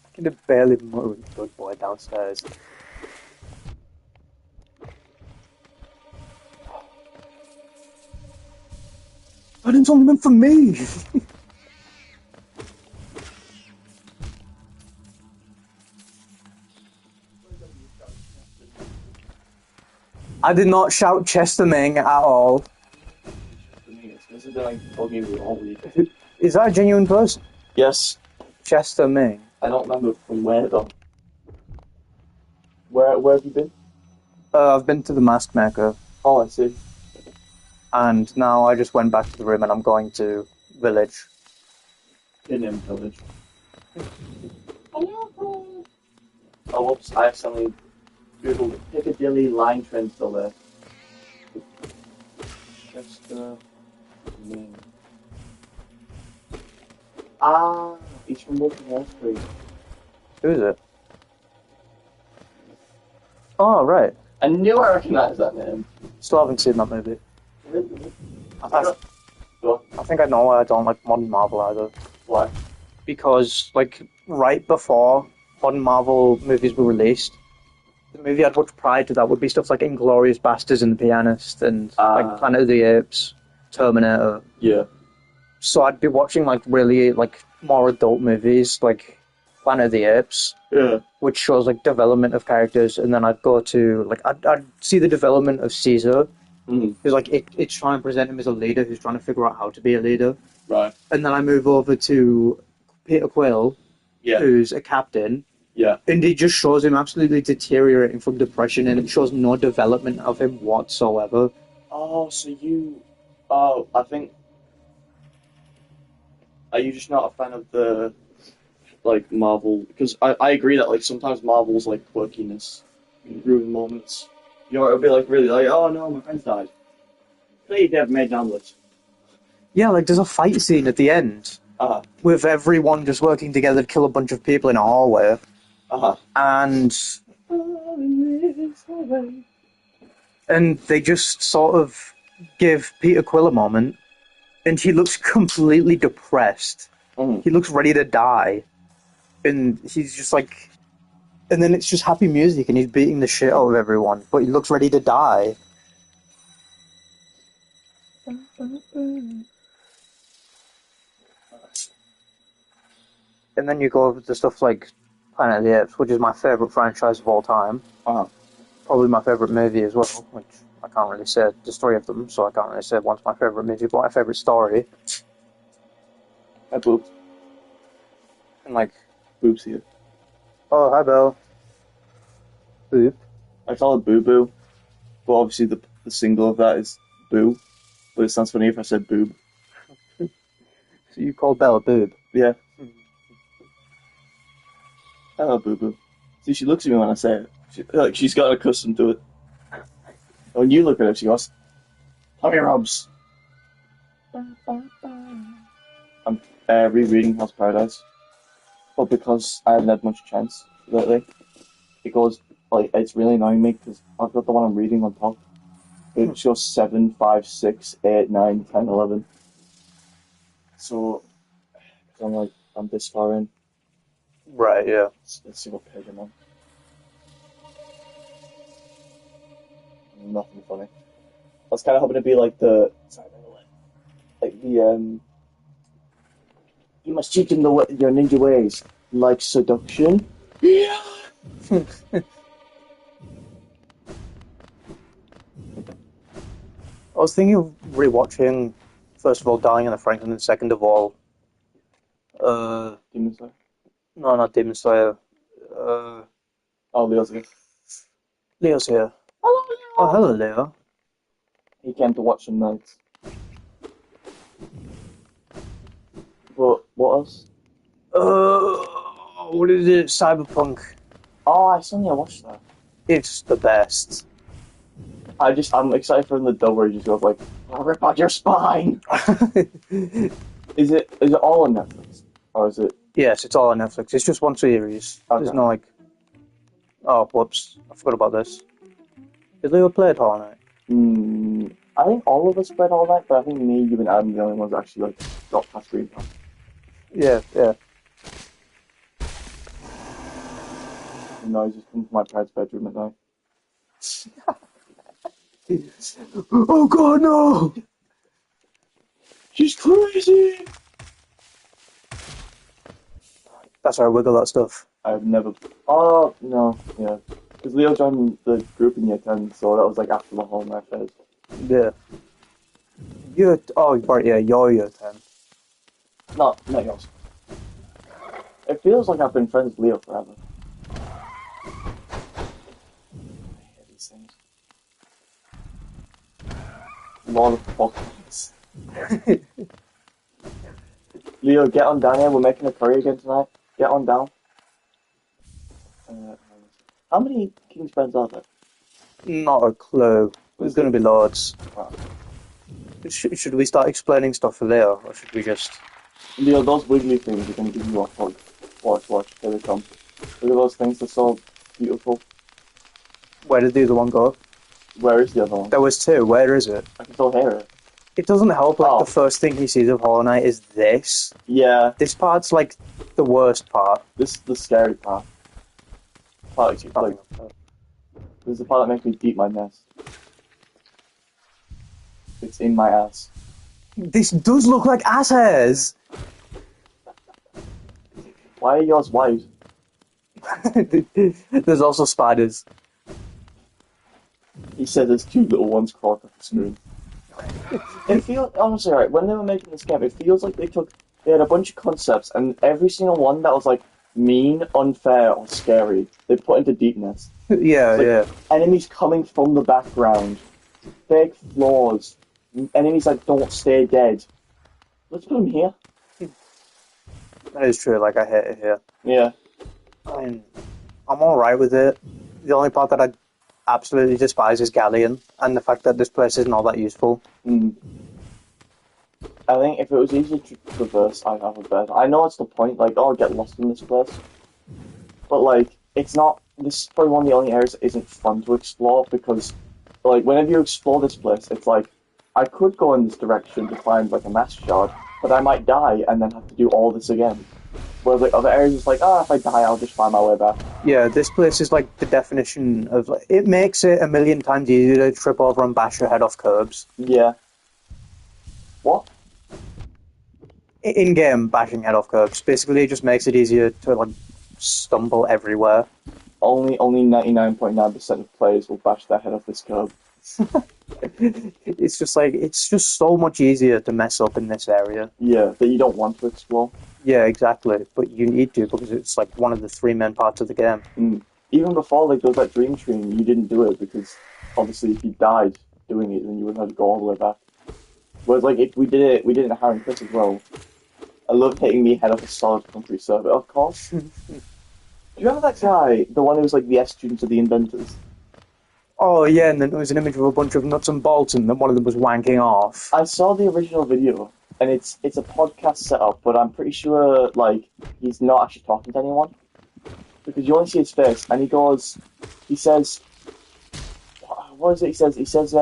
I can barely move the good boy downstairs. But it's only meant for me! I did not shout Chester Ming at all. Is that a genuine person? Yes. Chester Ming. I don't remember from where though. Where have you been? I've been to the Mask Maker, Oh, I see. and now I just went back to the room and I'm going to Village. In Village. Oh, whoops! I accidentally googled Piccadilly line train still there. Chester Ming. Ah, he's from Wolf of Wall Street. Who is it? Oh, right. I knew I recognised that name. Still haven't seen that movie. I think I know why I don't like Modern Marvel either. Why? Because, like, right before Modern Marvel movies were released, the movie I'd watch prior to that would be stuff like Inglourious Basterds and The Pianist and like Planet of the Apes, Terminator. Yeah. So I'd be watching like really like more adult movies like Planet of the Apes, Yeah. which shows like development of characters, and then I'd go to like I'd see the development of Caesar, who's like it's trying to present him as a leader who's trying to figure out how to be a leader. Right. And then I move over to Peter Quill, who's a captain. Yeah. And it just shows him absolutely deteriorating from depression, and it shows no development of him whatsoever. Oh, so you... Oh, I think... Are you just not a fan of the, like, Marvel? Because I agree that, like, sometimes Marvel's, like, quirkiness can ruin moments. You know, it'll be, like, really, like, oh, no, my friend's died. Please have made an omelette. Yeah, like, there's a fight scene at the end with everyone just working together to kill a bunch of people in a hallway. And they just sort of give Peter Quill a moment, and he looks completely depressed. He looks ready to die. And he's just like... And then it's just happy music, and he's beating the shit out of everyone, but he looks ready to die. And then you go over to stuff like Planet of the Apes, which is my favorite franchise of all time. Uh-huh. Probably my favorite movie as well, which I can't really say. There's three of them, so I can't really say one's my favorite movie, but my favorite story. Boobs. And like, Boobs here. oh, hi, Bill. Boop. I call it Boo Boo, but obviously the single of that is Boo. But it sounds funny if I said Boob. So you call Belle a boob? Yeah. Hello, Boo Boo. See, she looks at me when I say it. She's got accustomed to it. When you look at her, she goes, Tommy Robs. I'm rereading House of Paradise. But because I haven't had much chance lately, it goes, like, it's really annoying me because I've got the one I'm reading on top. It shows 7, 5, 6, 8, 9, 10, 11. So, I'm this far in. Right, yeah. Let's see what page I'm on. Nothing funny. I was kind of hoping to be like the. Sorry, like the You must teach them your ninja ways, like seduction. Yeah. I was thinking of rewatching, first of all, Dying in the Franklin, and second of all, Demon Slayer. no, not Demon Slayer. Oh, Leo's here. Leo's here. Hello, Leo. Oh, hello, Leo. He came to watch some nights. But what else? What is it? Cyberpunk. Oh, I still need to watch that. It's the best. I'm excited for the dub where he just goes like, "I'll rip out your spine." Is it all on Netflix, or is it? Yes, it's all on Netflix. It's just one series. Okay. There's no like. Oh, whoops! I forgot about this. Did Leo play it all night? I think all of us played all that, but I think me, you, and Adam are the only ones that actually like got past Green Pass. Yeah, yeah. The noises come from my parents' bedroom at night. Oh God, no! She's crazy! That's how I wiggle that stuff. I've never... Oh, no, yeah. Because Leo joined the group in year 10, so that was like after the whole night phase. Yeah. Right, yeah, you're year 10. Not yours. It feels like I've been friends with Leo forever. I hate these things. Lot of fuckings. Leo, get on down here. We're making a curry again tonight. Get on down. How many King's friends are there? Not a clue. There's going to be loads. Wow. Should we start explaining stuff for Leo, or should we just... Leo, those wiggly things are going to give you a hug. Watch. Here they come. Look at those things. They're so beautiful. Where did the other one go? Where is the other one? There was two. Where is it? I can still hear it. It doesn't help, like, Oh. the first thing he sees of Hollow Knight is this. Yeah, This part's, like, the worst part. this is the scary part. Like, this is the part that makes me deep my nest. It's in my ass. This does look like ass hairs! Why are yours white? There's also spiders. He said there's two little ones crawling off the screen. It feels, honestly, right, when they were making this game, it feels like they had a bunch of concepts, and every single one that was like mean, unfair, or scary, they put into deepness. Yeah, Like, yeah. enemies coming from the background, fake flaws, enemies that don't stay dead. Let's put them here. That is true, like, I hate it here. Yeah. I mean, I'm alright with it. The only part that I absolutely despise is Galleon, and the fact that this place isn't all that useful. I think if it was easy to traverse, I'd have a bed. I know it's the point, like, oh, get lost in this place. But, like, it's not... This is probably one of the only areas that isn't fun to explore, because, like, whenever you explore this place, it's like, I could go in this direction to find, like, a master shard, but I might die and then have to do all this again. Whereas, like, other areas, it's like, if I die, I'll just find my way back. Yeah, this place is like the definition of... Like, it makes it a million times easier to trip over and bash your head off curbs. Yeah. What? In-game bashing head off curbs. Basically, it just makes it easier to, like, stumble everywhere. Only 99.9% of players will bash their head off this curb. It's just so much easier to mess up in this area. Yeah, that you don't want to explore. Yeah, exactly. But you need to because it's like one of the three main parts of the game. Even before, like, there was that dream stream, you didn't do it because, obviously, if you died doing it, then you wouldn't have to go all the way back. Whereas, like, if we did it in Harry and Chris as well. I love hitting me head off a solid country server, of course. Do you remember that guy, the one who was, like, the S student of the inventors? Oh yeah, and then there was an image of a bunch of nuts and bolts, and then one of them was wanking off. I saw the original video, and it's a podcast setup, but I'm pretty sure, like, he's not actually talking to anyone. Because you only see his face, and he says, what is it he says? He says,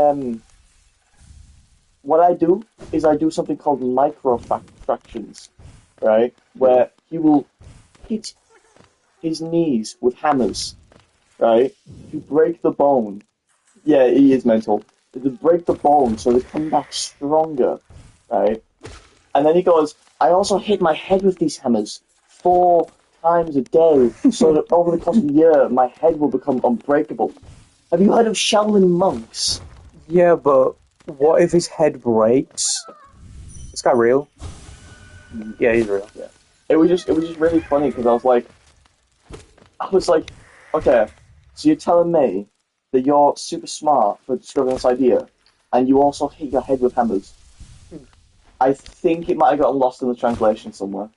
what I do is I do something called microfractions, right? Where he will hit his knees with hammers, right? To break the bone. Yeah, he is mental. To break the bone so they come back stronger, right? And then he goes, I also hit my head with these hammers 4 times a day, so that over the course of the year, my head will become unbreakable. Have you heard of Shaolin monks? Yeah, but what if his head breaks? Is this guy real? Yeah, he's real. Yeah. It was just really funny because I was like, okay, so you're telling me that you're super smart for discovering this idea, and you also hit your head with hammers. I think it might have gotten lost in the translation somewhere.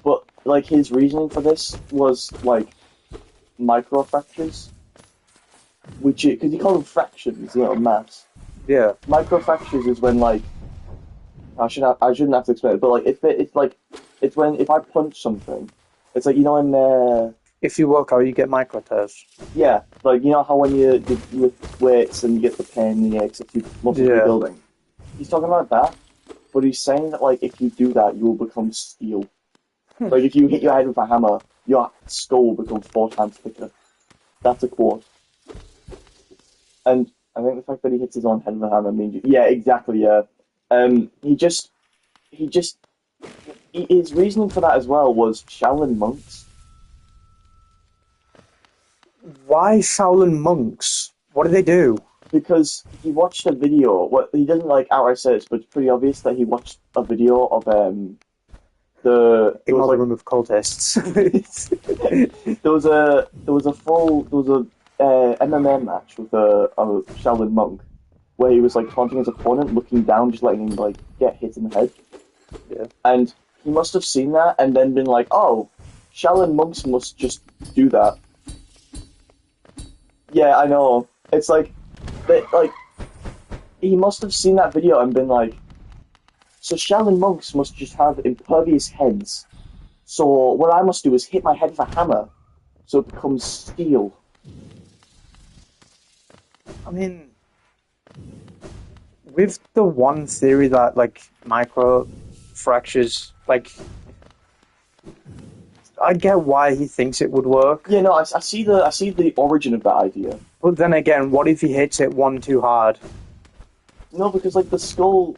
But, like, his reasoning for this was, like, microfractures. Because he called them fractions, maths. Yeah. Microfractures is when, like, I shouldn't have to explain it, but, like, it's when, if I punch something, it's like, when, If you work out, you get micro tears. yeah, like, you know how when you lift weights and you get the pain in the aches of muscle rebuilding? He's talking about that, but he's saying that, like, if you do that, you will become steel. Like, if you hit your head with a hammer, your skull will become 4 times thicker. That's a quote. And I think the fact that he hits his own head with a hammer means... Yeah, exactly, yeah. His reasoning for that as well was Shaolin monks. Why Shaolin monks? What do they do? Because he watched a video... Well, he doesn't, like, outright say this, but it's pretty obvious that he watched a video of, Ignore the room of cultists. there was a MMA match with a Shaolin monk where he was like taunting his opponent, looking down, just letting him like get hit in the head. Yeah. And he must have seen that and then been like, "Oh, Shaolin monks must just do that." Yeah, I know. It's like he must have seen that video and been like, "So Shaolin monks must just have impervious heads. So what I must do is hit my head with a hammer, so it becomes steel." I mean, with the one theory that, like, micro fractures, like, I get why he thinks it would work. Yeah, no, I see the origin of that idea. But then again, what if he hits it one too hard? No, because like the skull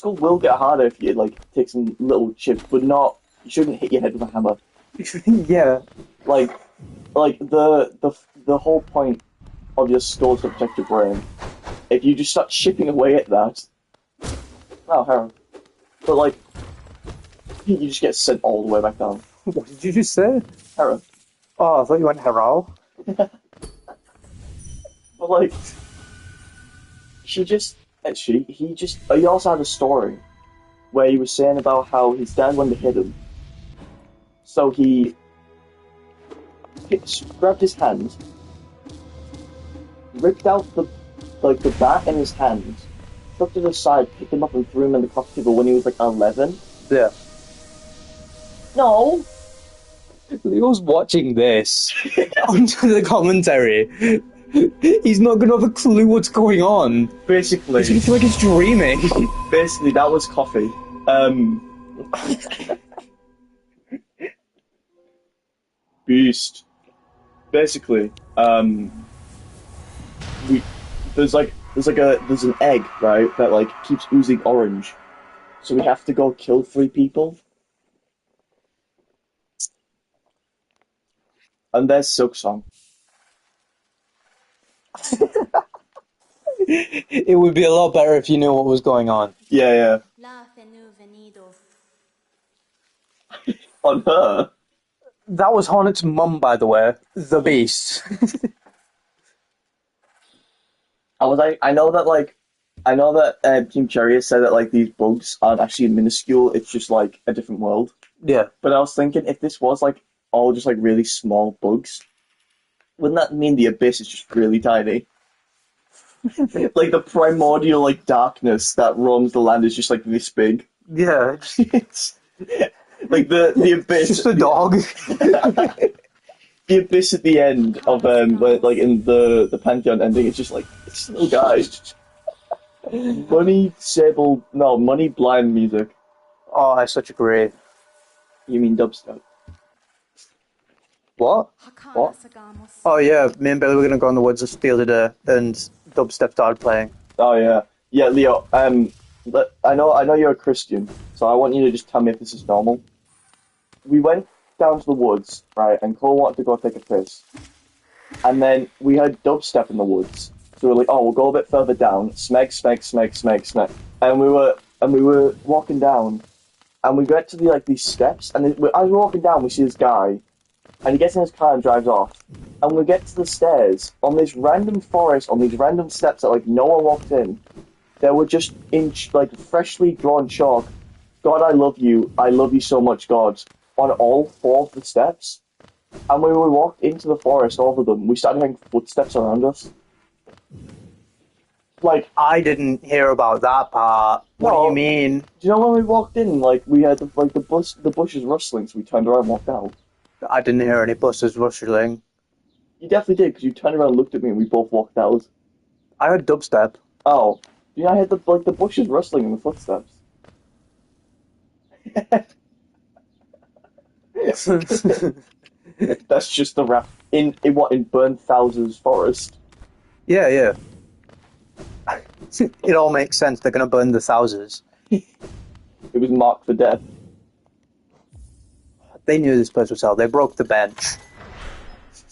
will get harder if you like take some little chips, but not. You shouldn't hit your head with a hammer. Yeah. Like the whole point of your skull is to protect your brain. If you just start chipping away at that, oh, hell. But like, you just get sent all the way back down. What did you just say? Hera. Oh, I thought you went Heral. But like, he also had a story where he was saying about how his dad wanted to hit him. So he grabbed his hand, ripped out the bat in his hand, took it aside, picked him up and threw him in the coffee table when he was like 11. Yeah. No! Leo's watching this onto the commentary. He's not gonna have a clue what's going on. Basically, He's gonna feel like he's dreaming. basically that was coffee. Beast. Basically, there's an egg, right, that like keeps oozing orange. So we have to go kill 3 people. And there's Silk Song. It would be a lot better if you knew what was going on. Yeah, on her. That was Hornet's mum, by the way. The Beast. I know that Team Cherry has said that like these bugs aren't actually minuscule. It's just like a different world. Yeah. But I was thinking if this was like all just like really small bugs, wouldn't that mean the abyss is just really tiny? Like the primordial like darkness that roams the land is just like this big. Yeah. It's like the abyss. Just a dog. The abyss at the end of like in the Pantheon ending, it's just like it's still guys. Money blind music. Oh, that's such a great. You mean dubstep? What? What? Oh yeah, me and Billy were gonna go in the woods the other day, and dubstep started playing. Oh yeah, yeah, Leo. I know you're a Christian, so I want you to just tell me if this is normal. We went down to the woods, right, and Cole wanted to go take a piss, and then we heard dubstep in the woods. So we're like, oh, we'll go a bit further down. Smeg, smeg, smeg, smeg, smeg, and we were walking down, and we get to these steps, and as we're walking down, we see this guy, and he gets in his car and drives off. And we get to the stairs on this random forest, on these random steps that like no one walked in. There were just in like freshly drawn chalk. God, I love you so much, God, on all four of the steps. And when we walked into the forest, all of them, we started hearing footsteps around us. Like, I didn't hear about that part. What do you mean? Do you know when we walked in, like we had the bushes rustling, so we turned around and walked out. I didn't hear any buses rustling. You definitely did, because you turned around and looked at me and we both walked out. I heard dubstep. Oh. Yeah, I had the bushes rustling in the footsteps. That's just the rap in Bernthauser's forest. Yeah. It all makes sense. They're gonna burn the thousands. It was marked for death. They knew this place was hell. They broke the bench.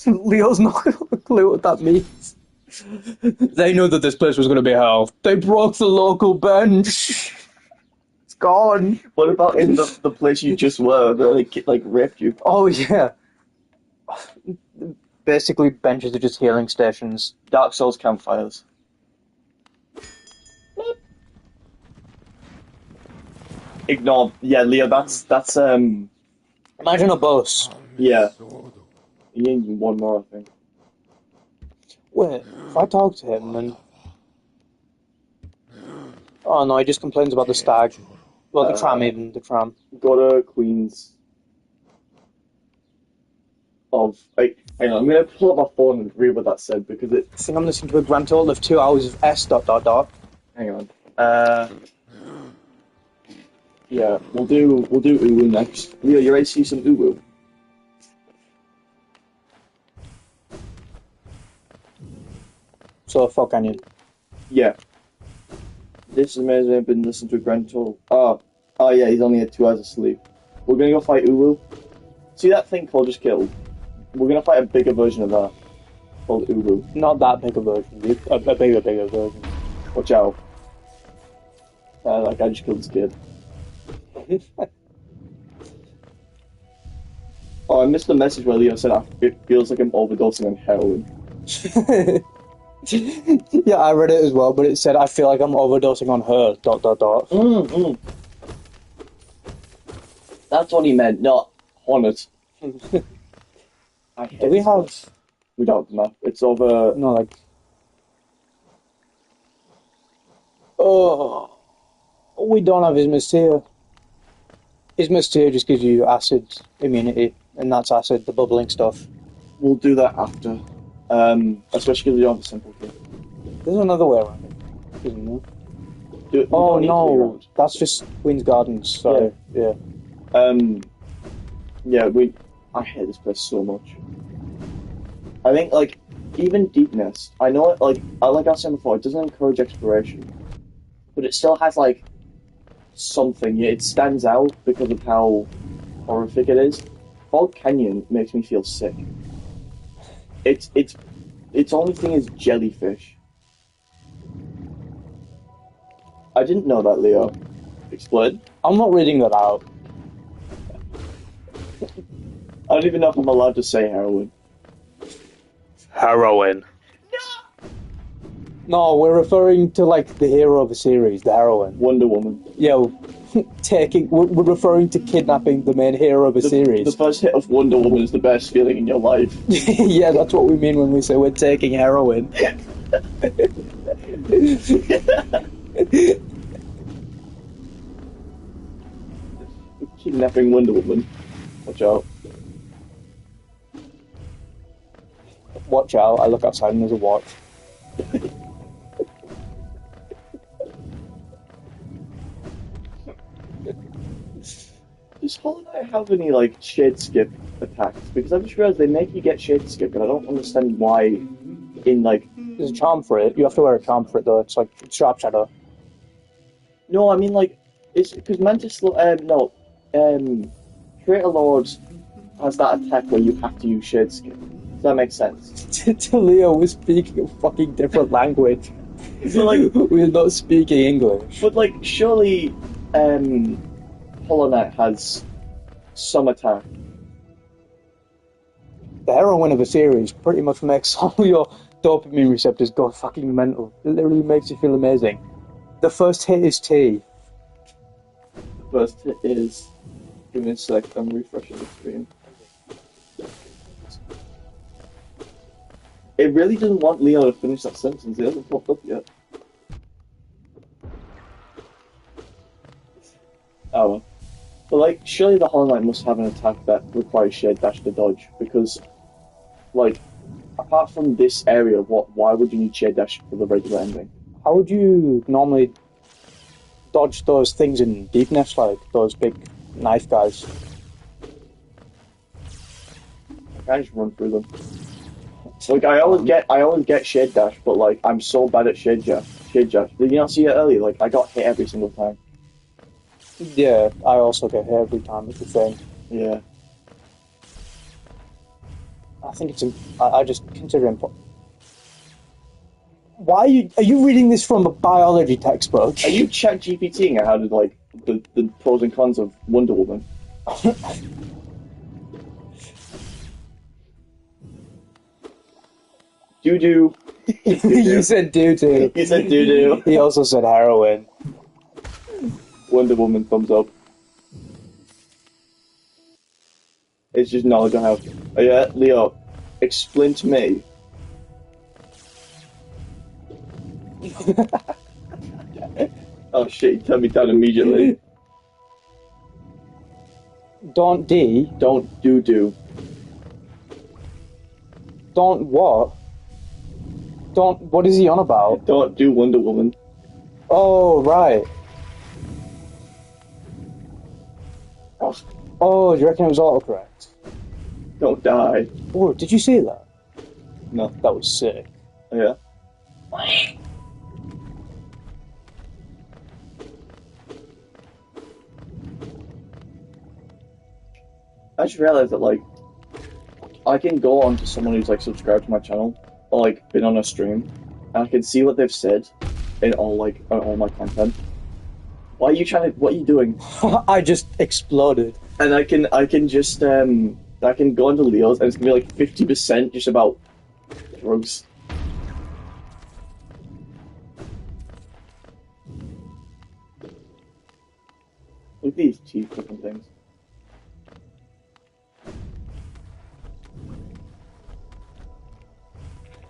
Leo's not got a clue what that means. They knew that this place was going to be hell. They broke the local bench. It's gone. What about in the place you just were? They like raped you. Oh yeah. Basically, benches are just healing stations. Dark Souls campfires. Ignore. Yeah, Leo. That's Imagine a bus. Yeah. You need one more, I think. Wait, if I talk to him, then... Oh no, he just complains about the stag. Well, the tram even, the tram. Go to Queen's... Hang on, I'm going to pull up my phone and read what that said, because it... I think I'm listening to a grand total of 2 hours of S... Hang on. Yeah, we'll do Uwu next. Leo, you ready to see some Uwu? So, fuck Canyon. Yeah. This is amazing. I've been listening to a grand total. Oh yeah, he's only had 2 hours of sleep. We're gonna go fight Uwu. See that thing Cole just killed? We're gonna fight a bigger version of that called Uwu. Not that big a version, dude. A bigger version. Watch out. That guy just killed his kid. Oh, I missed the message where Leo said it feels like I'm overdosing on heroin. Yeah, I read it as well, but it said I feel like I'm overdosing on her. ... Mm. That's what he meant, not Hornet. Do we have? We don't know. It's over. No, like. Oh, we don't have his Mystere. His Mystere just gives you acid immunity, and that's acid, the bubbling stuff. We'll do that after. Especially because we don't have a simple kit. There's another way around it, isn't there? Oh no, that's just Queen's Gardens. Sorry. Yeah. Yeah. I hate this place so much. I think even Deepness. I know it like I was saying before. It doesn't encourage exploration, but it still has something. It stands out because of how horrific it is. Fog Canyon makes me feel sick. its only thing is jellyfish. I didn't know that, Leo. Explain. I'm not reading that out. I don't even know if I'm allowed to say heroin. Heroin. No, we're referring to like the hero of the series, the heroine. Wonder Woman. Yeah, we're referring to kidnapping the main hero of the series. The first hit of Wonder Woman is the best feeling in your life. Yeah, that's what we mean when we say we're taking heroin. Kidnapping Wonder Woman. Watch out. Watch out, I look outside and there's a watch. Does Hollow Knight have any, like, shade skip attacks? Because I've just realized they make you get shade skip, and I don't understand why in, like... There's a charm for it. You have to wear a charm for it, though. It's like Sharp Shadow. No, I mean, like, it's... Because Mantis... Traitor Lord has that attack where you have to use shade skip. Does that make sense? To Leo, we're speaking a fucking different language. So, like... We're not speaking English. But, like, surely, Hollow Knight has some attack. The heroine of a series pretty much makes all your dopamine receptors go fucking mental. It literally makes you feel amazing. The first hit is T. The first hit is... Give me a sec, I'm refreshing the screen. It really doesn't want Leo to finish that sentence, it hasn't popped up yet. Oh well. But like, surely the Hollow Knight must have an attack that requires Shade Dash to dodge, because, like, apart from this area, why would you need Shade Dash for the regular ending? How would you normally dodge those things in Deepness, like those big knife guys? I can't just run through them. Like, I always get Shade Dash, but like, I'm so bad at Shade Dash. Did you not see it earlier? Like, I got hit every single time. Yeah, I also get hit every time, it's the thing. Yeah. I think it's... I just consider it... Why are you reading this from a biology textbook? Are you chat GPTing how to, like, the pros and cons of Wonder Woman? Doo-doo. You said doo-doo. He said doo-doo. He also said heroin. Wonder Woman, thumbs up. It's just knowledge I have. Oh yeah, Leo, explain to me. Oh shit, tell me down immediately. Don't D. Don't do. Don't what? Don't... What is he on about? Don't do Wonder Woman. Oh, right. Oh, do you reckon it was autocorrect? Don't die. Oh, did you see that? No. That was sick. Oh, yeah. I just realized that, like, I can go on to someone who's, like, subscribed to my channel, or, like, been on a stream, and I can see what they've said in all my content. What are you doing? I just exploded. And I can just, I can go into Leo's, and it's gonna be, like, 50% just about drugs. Look at these cheap looking things.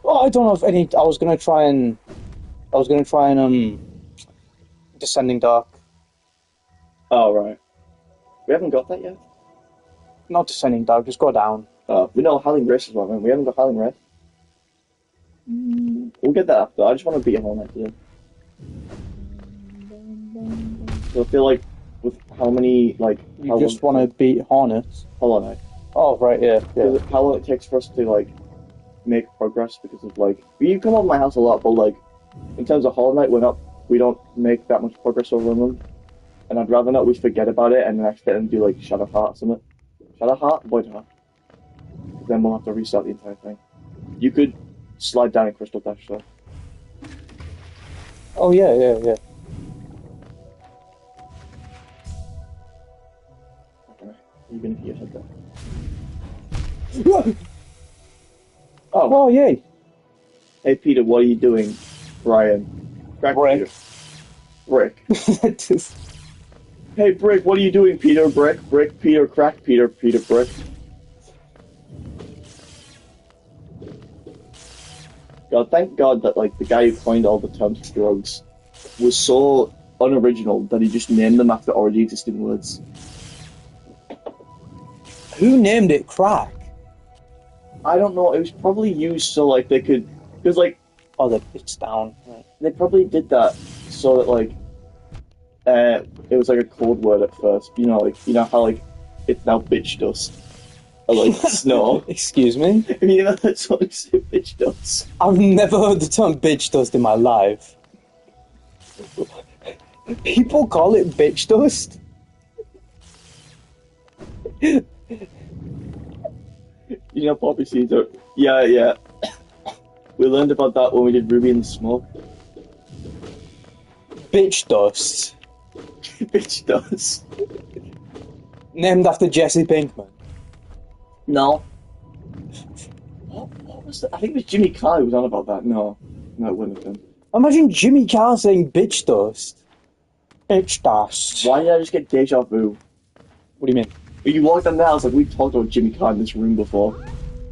Well, I don't know if any... I was gonna try and Descending Dark. Oh, right. We haven't got that yet? Not Descending Dark, just go down. We know Howling Race is one, man. We haven't got Howling Race. We'll get that after. I just want to beat Hollow Knight today. So I feel like with how many, like... You just want to beat Hornets? Hollow Knight. Oh, right, yeah. Because how long it takes for us to, like, make progress because of, like... You come over my house a lot, but, like, in terms of Hollow Knight, we don't make that much progress over them. And I'd rather not we forget about it and then accidentally do, like, Shadow Heart or something. Shadow Heart? Void Heart. Then we'll have to restart the entire thing. You could slide down a crystal dash, so. Oh yeah, yeah, yeah. Okay. Even if you had that. Oh, Oh yay! hey Peter, what are you doing? Brian. Crack Brick. Peter. Brick. Just- Hey Brick, what are you doing, Peter? Brick, Brick, Peter, crack Peter, Peter, Brick. God, thank God that like the guy who coined all the terms for drugs was so unoriginal that he just named them after already existing words. Who named it crack? I don't know. It was probably used so like they could, because like Oh, it's down. Right. they probably did that so that like it was like a code word at first. You know, like you know how like it's now bitch dust or like snow. Excuse me? You know that's what it's bitch dust. I've never heard the term bitch dust in my life. People call it bitch dust? You know, poppy seeds are. Yeah, yeah. We learned about that when we did Ruby in the Smoke. Bitch dust. Bitch dust. Named after Jesse Pinkman. No. What was that? I think it was Jimmy Carr who was on about that. No, it wouldn't have been. Imagine Jimmy Carr saying bitch dust. Bitch dust. Why did I just get deja vu? What do you mean? When you walked in there, I was like, we've talked about Jimmy Carr in this room before.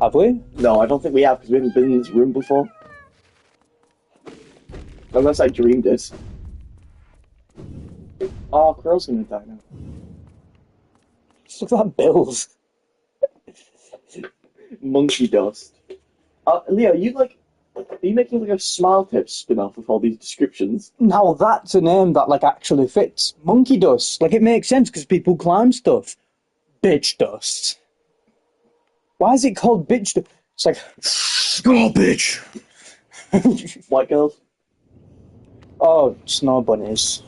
Have we? No, I don't think we have, because we haven't been in this room before. Unless I dreamed it. Oh, Quirrell's gonna die now. Just look at that bills. Monkey dust. Leo, are you making like a Smile Tips spin-off with all these descriptions? Now that's a name that like actually fits. Monkey dust. Like it makes sense because people climb stuff. Bitch dust. Why is it called bitch dust? It's like, oh bitch. White girls? Oh, snow bunnies.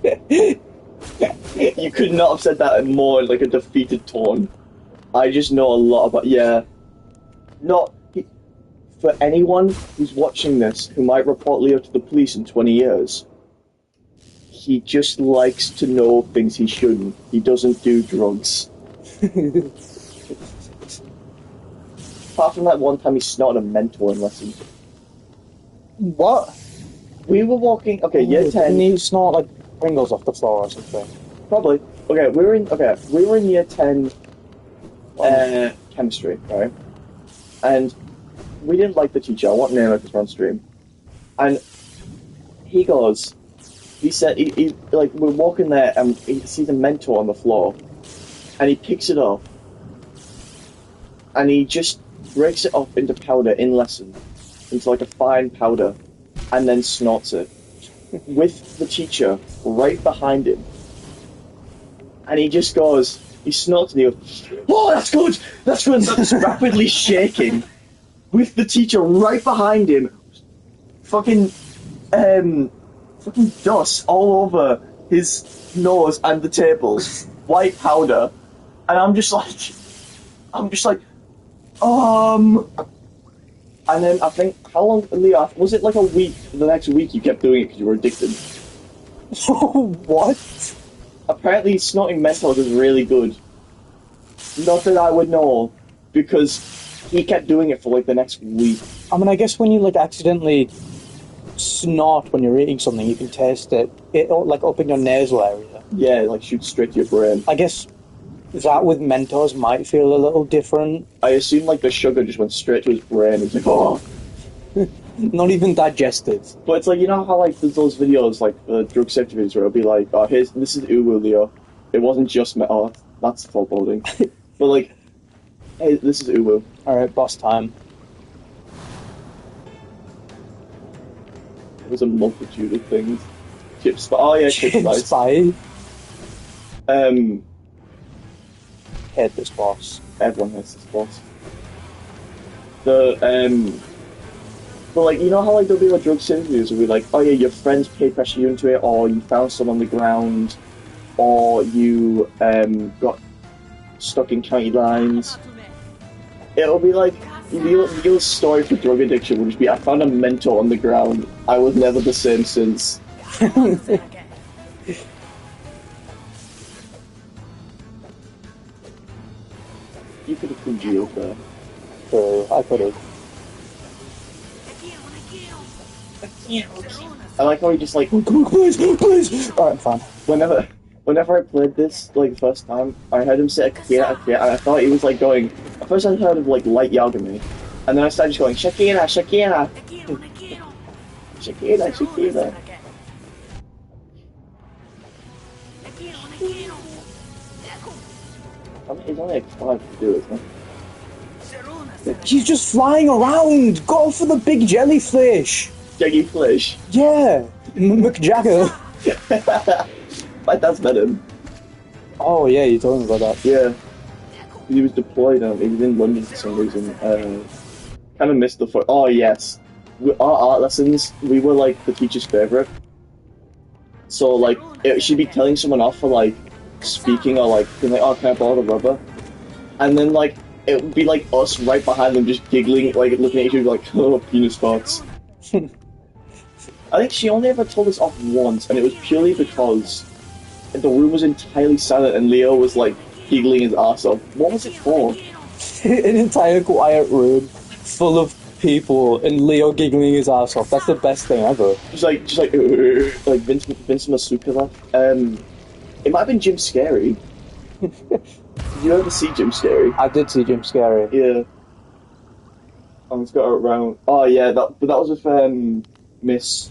You could not have said that in more like a defeated tone. I just know a lot about, yeah. Not for anyone who's watching this who might report Leo to the police in 20 years. He just likes to know things he shouldn't. He doesn't do drugs. Apart from that one time he snorted a mentor in lesson. What? We were walking, okay, year 10. Didn't he snort like Pringles off the floor or something? Probably. Okay, we were in year 10 chemistry, right? And we didn't like the teacher. I won't name it because we're on stream. And he said, like, we're walking there and he sees a mentor on the floor and he picks it up and he just breaks it up into powder in lesson, into like a fine powder, and then snorts it with the teacher right behind him. And he just goes, he snorts and he goes, oh, that's good, and starts rapidly shaking with the teacher right behind him. Fucking dust all over his nose and the tables, white powder, and I'm just like, and then I think, how long, Leo, was it like a week, the next week you kept doing it because you were addicted? What? Apparently snorting Mentos is really good. Not that I would know, because he kept doing it for like the next week. I mean, I guess when you like accidentally snort when you're eating something, you can taste it. It like up in your nasal area. Yeah, like shoots straight to your brain. I guess that with Mentos might feel a little different. I assume like the sugar just went straight to his brain. He's like, oh. Not even digested. But it's like, you know how like there's those videos, like drug safety videos, where it'll be like, oh, this is Uwu, Leo. It wasn't just oh, that's foreboding. But like, hey, this is Uwu. Alright, boss time. There's a multitude of things. Chips, oh yeah, chips spice. Spy. Um, Hate this boss. Everyone hates this boss. But like, you know how like there'll be like drug safety videos where be like, oh yeah, your friends peer pressure you into it, or you found some on the ground, or you got stuck in county lines. It'll be like Leo's story for drug addiction would just be I found a mentor on the ground. I was never the same since. You could have put Geo there. I could have. I like how he just like Come on, please, please. All right, fine. whenever I played this like the first time, I heard him say Akira, and I thought he was like going. At first, I heard of like Light Yagami, and then I started just going Shakira, Shakira, Shakira, Shakira. I mean, it's only like 5 to do, isn't it? He's just flying around. Go for the big jellyfish. Jellyfish. Yeah, McJagger. My dad's met him. Oh yeah, you told me about that. Yeah. He was deployed. He was in London for some reason. Kind of missed the foot. Oh yes, our art lessons. We were like the teacher's favorite. So like, she'd be telling someone off for like speaking or like being like, "Oh, can I borrow the rubber?" And then like it would be like us right behind them, just giggling, like looking at each other like, "Oh, penis spots." I think she only ever told us off once, and it was purely because the room was entirely silent and Leo was like giggling his ass off. What was it for? An entire quiet room full of people and Leo giggling his ass off. That's the best thing ever. Just like Vince Masukala. It might have been Jim Scary. Did you ever see Jim Scary? I did see Jim Scary. Yeah. It's got it around. Oh yeah, that was with Miss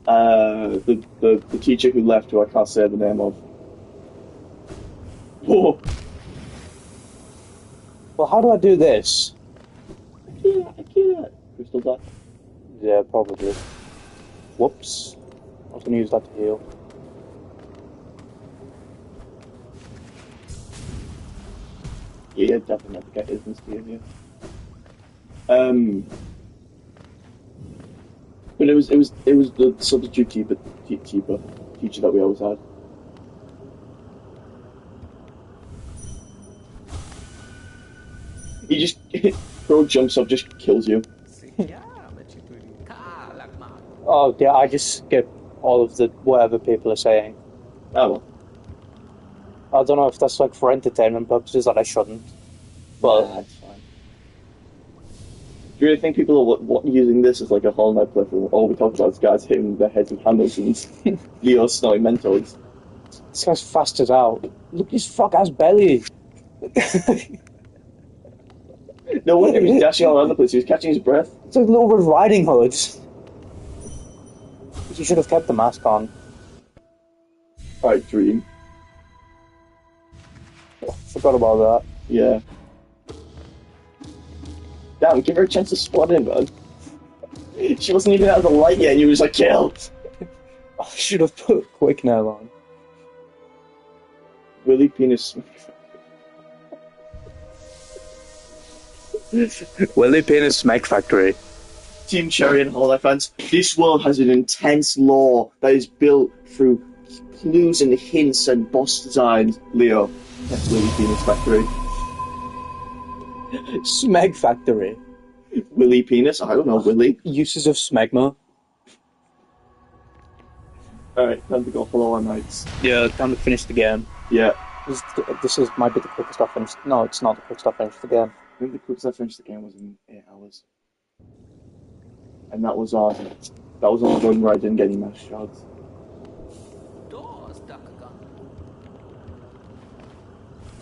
the teacher who left, who I can't say the name of. Whoa. Well, how do I do this? I can't. Crystal Death. Yeah, probably. Whoops. I was going to use that to heal. Yeah, definitely have to get Isn't to you. But it was the substitute teacher that we always had. He just Crow jumps up, just kills you. Oh, yeah, I just skip all of the whatever people are saying. Oh well. I don't know if that's like for entertainment purposes that I shouldn't. But yeah, that's fine. Do you really think people are using this as like a Hollow Knight playthrough? All we talk about is guys hitting their heads with handles and Leo snowing Mentos. This guy's fast as out. Look at his fuck-ass belly. No wonder he was dashing all around the place. He was catching his breath. It's like Little Red Riding Hood. You should have kept the mask on. Alright, Dream. Forgot about that. Yeah. Damn, give her a chance to spot in, man. She wasn't even out of the light yet, and you were just like, kill! I should have put Quick Nail on. Willy Penis. Willy Penis Smack Factory. Team Cherry and Hollow Knight fans, this world has an intense lore that is built through clues and hints and boss designs. Leo, that's Willy Penis Factory. Smeg Factory. Willy Penis? I don't know, Willy. Uses of smegma. Alright, time to go Hollow Knights. Yeah, time to finish the game. Yeah. This might be the quickest I've finished. No, it's not the quickest I've finished the game. I think the quickest I finished the game was in 8 hours. And that was on a run where I didn't get any mass shards.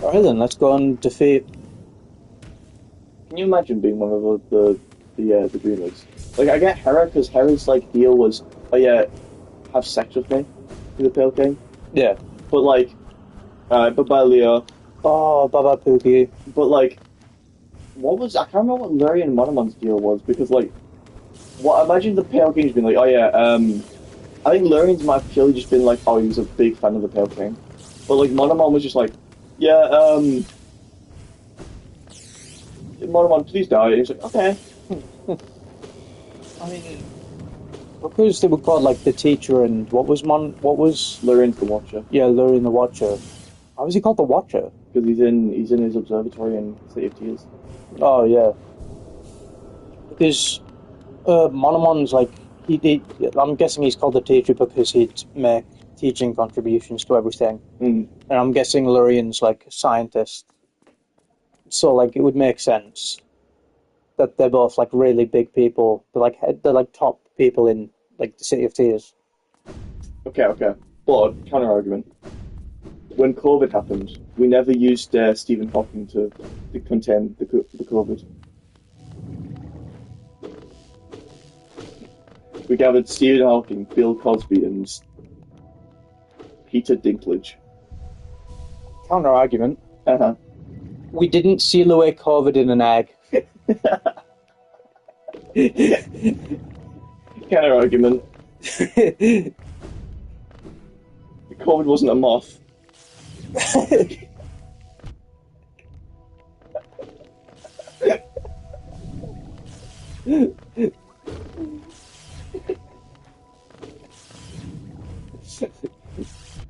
Alright then, let's go and defeat. Can you imagine being one of the dreamers? Like, I get Hera, because Hera's like deal was, oh yeah, have sex with me, with the Pale King. Yeah. But like, bye-bye Leo. Oh, bye-bye Pookie. But like, I can't remember what Larry and Monomon's deal was, because like, I imagine the Pale King's been like, oh yeah, I think Lurian's might have purely just been like, oh, he was a big fan of the Pale King. But like, Monomon was just like, yeah, Monomon, please die. And he's like, okay. I mean, because they were called like the teacher and what was Lurian's the Watcher. Yeah, Lurian the Watcher. How is he called the Watcher? Because he's in his observatory in City of Tears. Oh yeah. Because Monomon's like I'm guessing he's called the teacher because he'd make teaching contributions to everything. Mm. And I'm guessing Lurian's like a scientist. So like it would make sense that they're both like really big people. They're like top people in like the City of Tears. Okay. But counter argument. When COVID happened, we never used Stephen Hawking to contain the COVID. We gathered Stephen Hawking, Bill Cosby, and Peter Dinklage. Counter argument. Uh-huh. We didn't seal away COVID in an egg. Counter argument. The COVID wasn't a moth.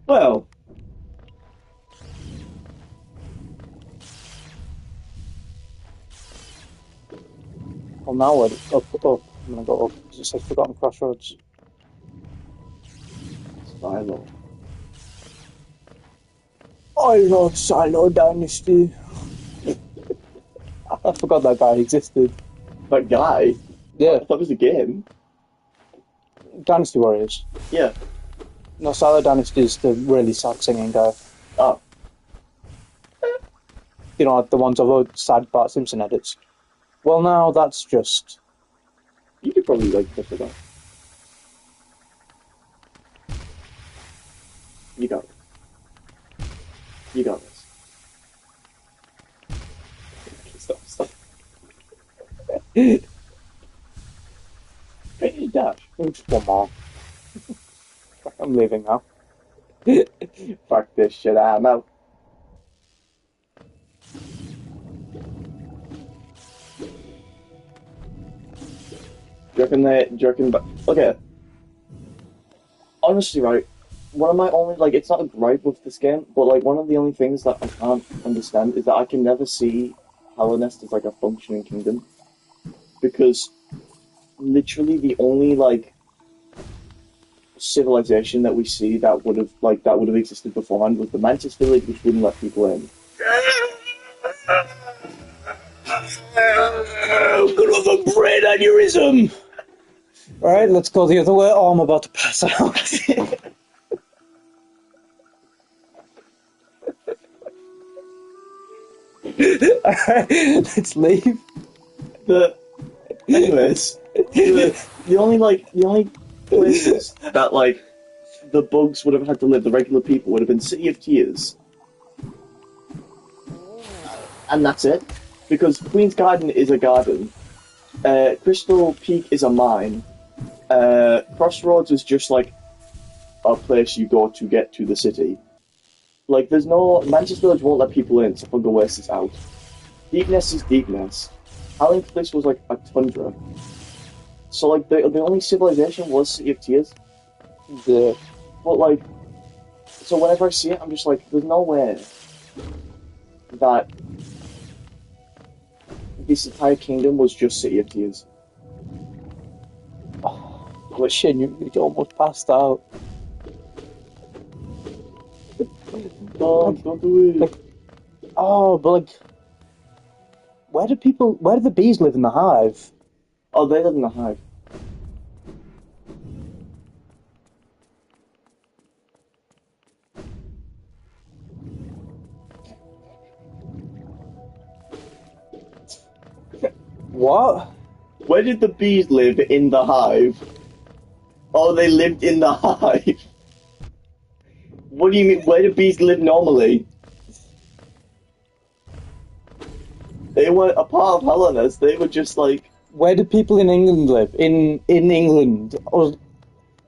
Well, now what? Up. I'm gonna go up. It says Forgotten Crossroads. Silo. I love Silo Dynasty. I forgot that guy existed. That guy? Yeah, I thought it was a game. Dynasty Warriors. Yeah. No, Silo Dynasty is the really sad singing guy. Oh. You know, the ones of the sad Bart Simpson edits. Well, now that's just... You could probably, like, push it up. You got it. You got this. Stop. Hey, Dash. Just one more. I'm leaving now. Fuck this shit, I'm out. Do you reckon, okay. Honestly, right, one of my only, like, it's not a gripe with this game, but, like, one of the only things that I can't understand is that I can never see Hallownest as, like, a functioning kingdom. Because, literally, the only, like, civilization that we see that would have existed beforehand was the Mantis village, which wouldn't let people in. I'm gonna have a brain aneurysm! Alright, let's go the other way. Oh, I'm about to pass out. Alright, let's leave. Anyways, the only places that, like, the bugs would have had to live, the regular people, would have been City of Tears. And that's it. Because Queen's Garden is a garden. Crystal Peak is a mine. Crossroads is just, like, a place you go to get to the city. Like, there's no... Mantis Village won't let people in, so Fungal Waste is out. Deepness is Deepness. Howling Cliffs was, like, a tundra. So, like, the only civilization was City of Tears. Yeah. But, like... So whenever I see it, I'm just like, there's no way that this entire kingdom was just City of Tears. What shit, you almost passed out. Don't do it. Like, oh, but like, where do the bees live in the hive? Oh, they live in the hive. What? Where did the bees live in the hive? Oh, they lived in the hive. What do you mean? Where do bees live normally? They weren't a part of Hallownest. They were just like... Where do people in England live? In England? Or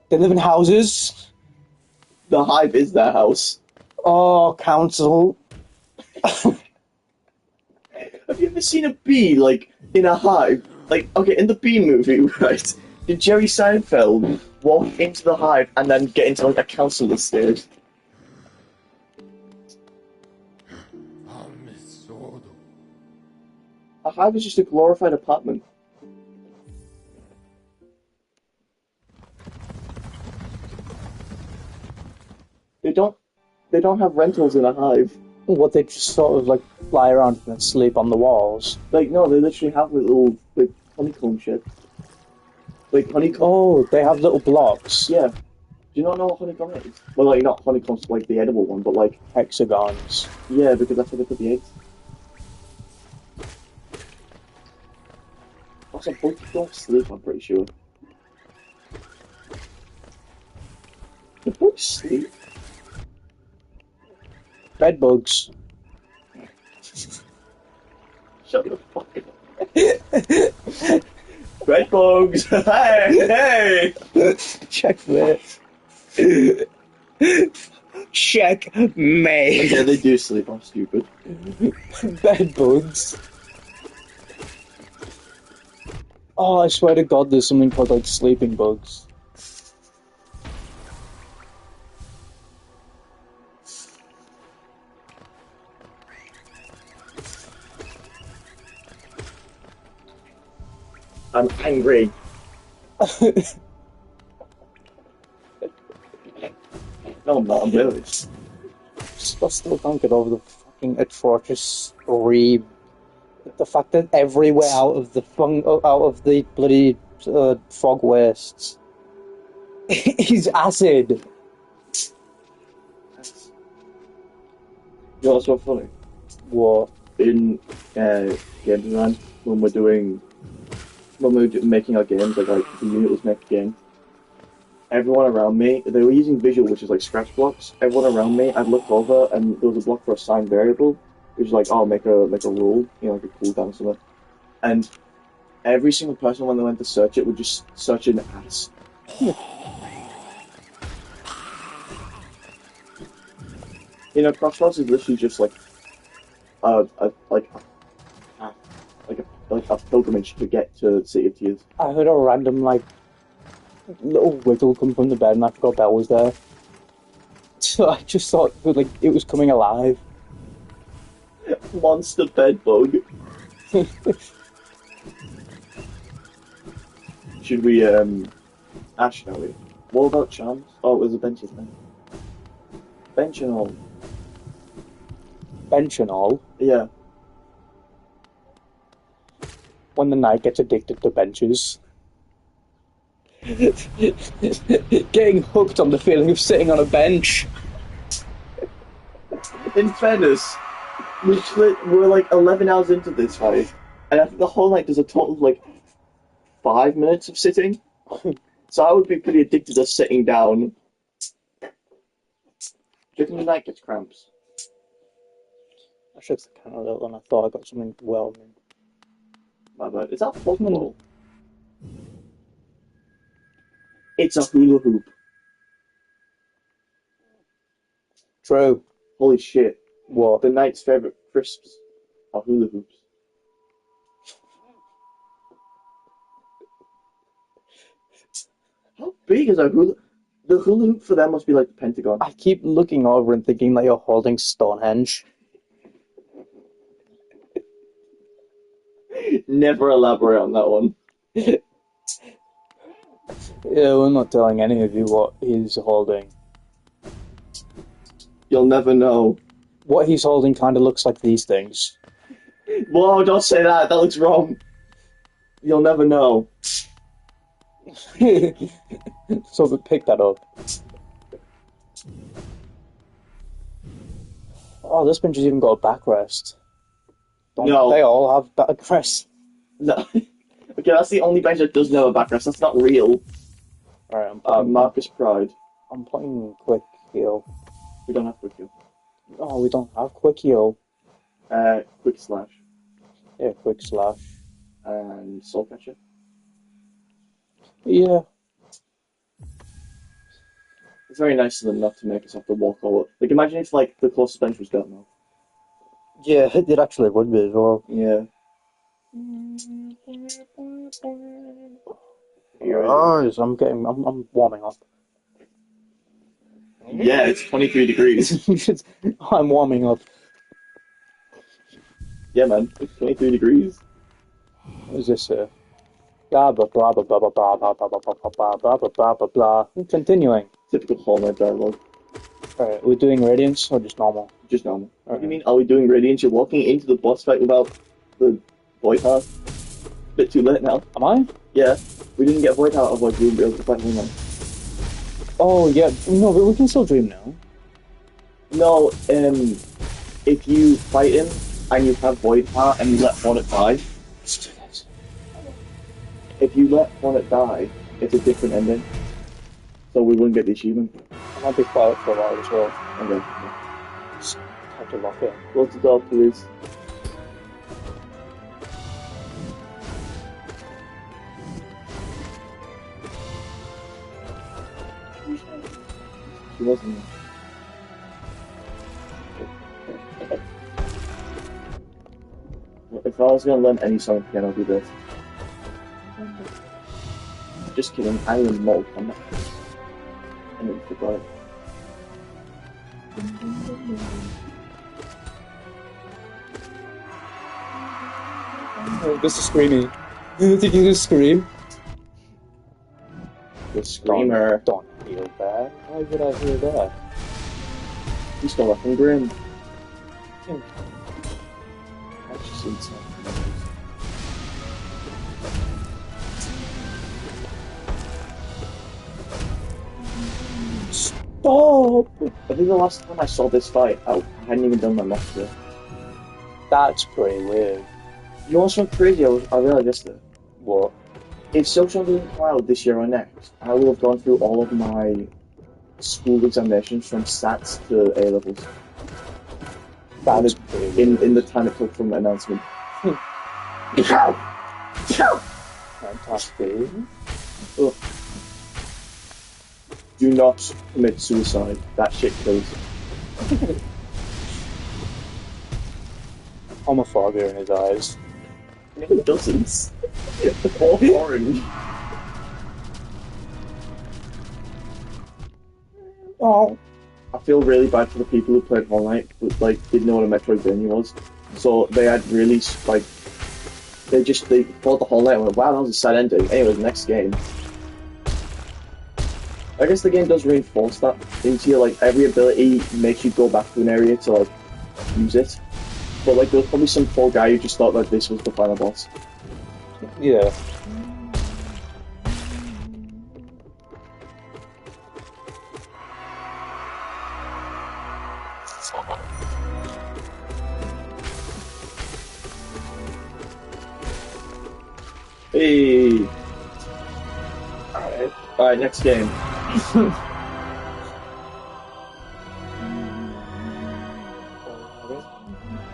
they live in houses? The hive is their house. Oh, council. Have you ever seen a bee, like, in a hive? Like, okay, in the Bee Movie, right? Did Jerry Seinfeld walk into the hive and then get into, like, a council estate? A hive is just a glorified apartment. They don't have rentals in a hive. What, they just sort of like fly around and sleep on the walls? Like no, they literally have little like honeycomb shit. Like honeycomb. Oh, they have little blocks. Yeah. Do you not know what honeycomb is? Well, like not honeycombs like the edible one, but like Hexagons. yeah, because that's where they put the eggs. Also, bugs don't sleep. I'm pretty sure. The bugs sleep. Bed bugs. Shut the fuck up. Red bugs! Hey! Checkmate. Checkmate. Yeah, they do sleep. I'm stupid. Bed bugs. Oh, I swear to God, there's something called like sleeping bugs. I'm angry. No, I'm not. I'm really. I still can't get over the fucking atrocious scream. The fact that everywhere out of the bloody fog wastes is acid. You know what's so funny? What? In game design, when we're making our games, like the unit was making games, everyone around me, they were using visual, which is like scratch blocks. Everyone around me, I'd look over and there was a block for a signed variable, which is like, oh, make a rule, you know, like a cooldown or something. And every single person when they went to search it would just search an ass. You know, Crossroads is literally just like a pilgrimage to get to City of Tears. I heard a random like little wiggle come from the bed, and I forgot Belle was there. So I just thought like it was coming alive. Monster bed bug. Should we Ash, shall we? What about charms? Oh, there's a benches then. Bench and all. Bench and all. Yeah. When the knight gets addicted to benches. Getting hooked on the feeling of sitting on a bench. In fairness, we're like 11 hours into this fight, and I think the whole night there's a total of like 5 minutes of sitting. So I would be pretty addicted to sitting down. Do you think the night gets cramps? I shook the can a little and I thought I got something well. My bad. Is that Pokemon? It's a hula hoop. True. Holy shit. What? The knight's favourite crisps are hula hoops. How big is a hula? The hula hoop for them must be like the Pentagon. I keep looking over and thinking that you're holding Stonehenge. Never elaborate on that one. Yeah, we're not telling any of you what he's holding. You'll never know. What he's holding kind of looks like these things. Whoa, don't say that. That looks wrong. You'll never know. So we pick that up. Oh, this bench has even got a backrest. No. They all have backrests. No. Okay, that's the only bench that doesn't have a backrest. That's not real. Alright, Marcus Pride. I'm playing quick heal. We don't have quick heal. Oh, we don't have quick heal. Quick slash. Yeah, quick slash. And soul catcher. Yeah. It's very nice of them not to make us have to walk all. Like, imagine if like the closest bench was Dartmouth. Yeah, it actually would be as well. Yeah. Yes, I'm warming up. Yeah, it's 23 degrees. I'm warming up. Yeah, man, it's 23 degrees. What is this? Blah blah blah blah blah blah blah blah blah blah blah blah blah blah blah blah blah. Continuing. Typical Hollow Knight dialogue. Alright, we're doing radiance or just normal? Just normal. What do you Alright. mean? Are we doing Radiance? You're walking into the boss fight without the Void Heart. Bit too late now. Am I? Yeah, we didn't get Void Heart, otherwise we wouldn't be able to fight Hollow Knight. Oh yeah, no, but we can still dream now. No, if you fight him and you have Void Heart and you let Hornet die, Let's do this. if you let Hornet die, it's a different ending. So we wouldn't get the achievement. I might be quiet for a while as well. Okay. Just have to lock it. Close the door, please. She wasn't. If I was gonna learn any song again, I'll do this. Just kidding, I am Mortal Kombat. I nearly forgot it. Oh, this is screaming. Did you just scream? The Screamer. Don't hear that. Why would I hear that? He's still up and grim. Hmm. I've just seen some. Stop! I think the last time I saw this fight, I hadn't even done my monster. That's pretty weird. You know what's so crazy? I realized yesterday. What? If Social didn't come out this year or next, I would have gone through all of my school examinations from stats to A levels That's pretty weird. in the time it took from the announcement. Fantastic. Ugh. Do not commit suicide. That shit kills. Homophobia in his eyes. It doesn't. They're all orange. Oh. I feel really bad for the people who played Hollow Knight, but like didn't know what a Metroidvania was. So they had really like they bought the Hollow Knight and went, wow, that was a sad ending. Anyways, next game. I guess the game does reinforce that into your like every ability makes you go back to an area to like use it. But like there was probably some poor guy who just thought that this was the final boss. Yeah. Hey. Alright, next game.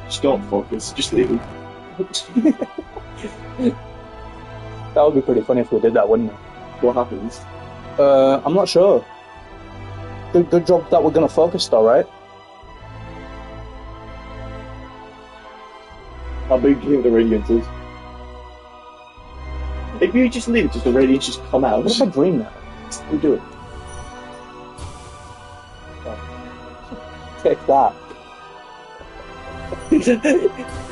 Just don't focus, just leave it. That would be pretty funny if we did that, wouldn't it? What happens? I'm not sure. Good job that we're gonna focus though, right? How big do you think the radiance is? If you just leave it, does the radiance just come out? What if I dream now? You do it. Take that.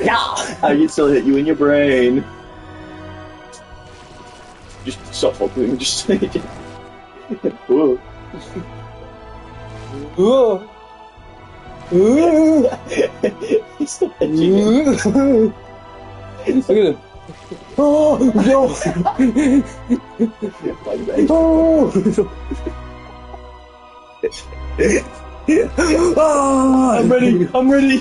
Yeah! I can still hit you in your brain. Just stop focusing, just say it. Whoa. Ooh. Ooh. Stop edging it. Look at him. Oh no! Oh! I'm ready, I'm ready!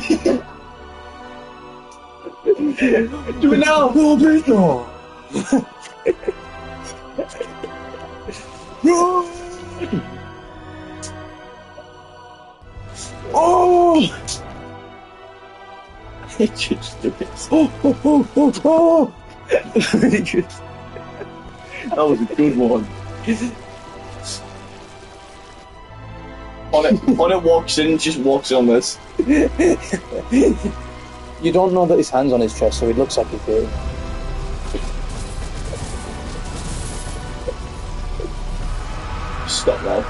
Do it now! No, please no! No! Oh! Just do it. Oh! That was a good one. On it walks in, just walks on this. You don't know that his hand's on his chest, so it looks like he's here. Stop now.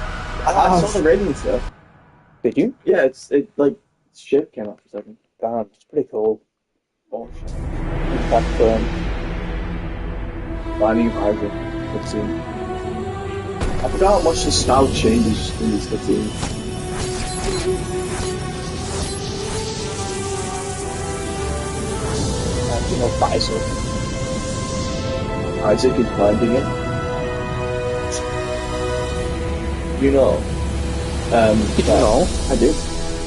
I saw the radiance there. Did you? Yeah, it like shit came out for a second. Damn, it's pretty cool. Oh shit. Back burn. Binding of Isaac cutscene. I forgot how much the style changes in this cutscene. You know, Bison. Isaac is binding it. You know. Did you know? I did.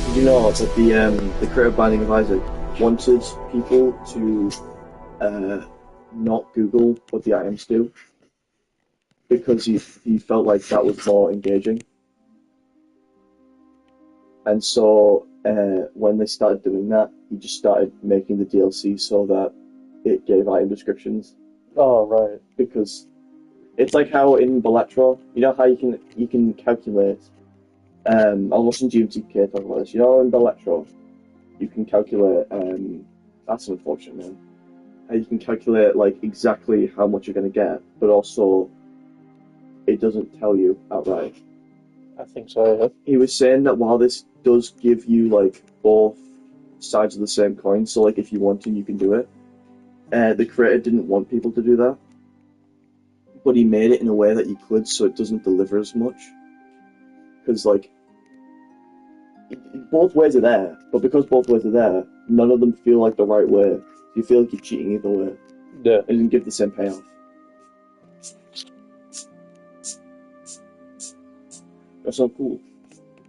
Did you know that the creator of Binding of Isaac wanted people to not Google what the items do because he felt like that was more engaging. And so when they started doing that, he just started making the DLC so that it gave item descriptions. Oh, right. Because it's like how in Balatro, you know how you can calculate. I was watching GMTK talk about this. You know, in Balatro, you can calculate. That's an unfortunate name. You can calculate like exactly how much you're going to get, but also it doesn't tell you outright. I think so. Yeah. He was saying that while this does give you like both sides of the same coin, so like if you want to, you can do it. The creator didn't want people to do that, but he made it in a way that you could, so it doesn't deliver as much. Because like both ways are there, but because both ways are there, none of them feel like the right way. You feel like you're cheating either way. Yeah. It doesn't give the same payoff. That's so cool.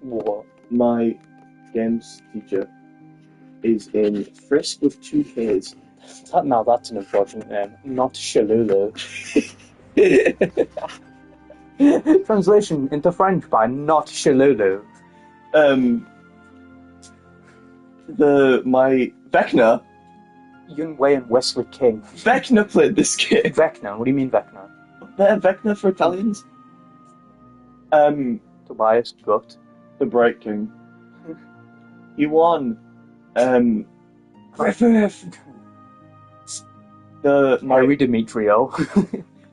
What? My games teacher is in Frisk with 2 Ks. Now that's an unfortunate name. Not Shalulu. Translation into French by Not Shalulu. My Vecna. Yun Wei and Wesley King. Vecna played this game. Vecna? What do you mean Vecna? Vecna for Italians. Tobias Gut. The Bright King. He won. Griffith. Harry Demetrio.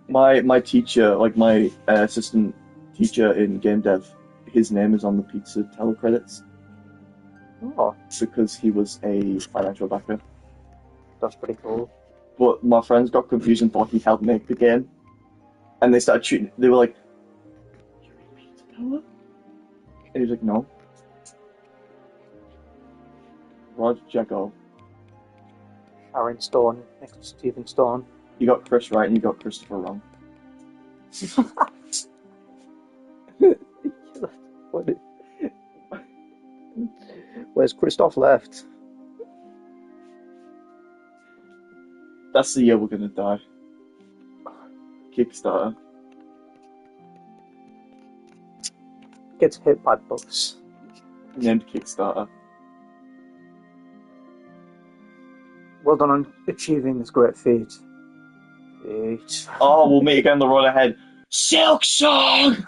my teacher, like my assistant teacher in game dev, his name is on the pizza telecredits. Oh, because he was a financial backer. that's pretty cool. But my friends got confused and thought he helped make the game, and they started shooting. They were like, "You're in Pizza Tower?" And he was like, "No." Roger Jacko. Aaron Stone next to Stephen Stone. You got Chris right, and you got Christopher wrong. Where's Christoph left? That's the year we're gonna die. Kickstarter. Gets hit by bus. Named Kickstarter. Well done on achieving this great feat. Oh, we'll meet again on the road ahead. Silk Song!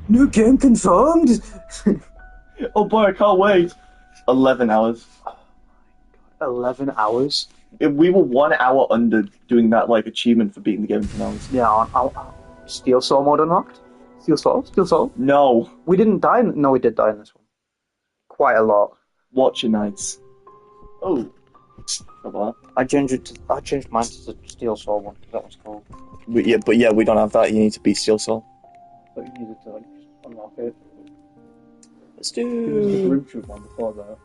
New game confirmed! Oh boy, I can't wait. 11 hours. 11 hours? We were 1 hour under doing that like achievement for beating the game in 10 hours. Yeah, I'll Steel Soul mode unlocked? Steel Soul? No. We didn't die no, we did die in this one. Quite a lot. Watch your nights. Oh. How I changed mine to the Steel Soul one, because that was cool. but yeah, we don't have that. You need to beat Steel Soul. But you needed to like, unlock it. Let's It was the do... Group Troop one before that.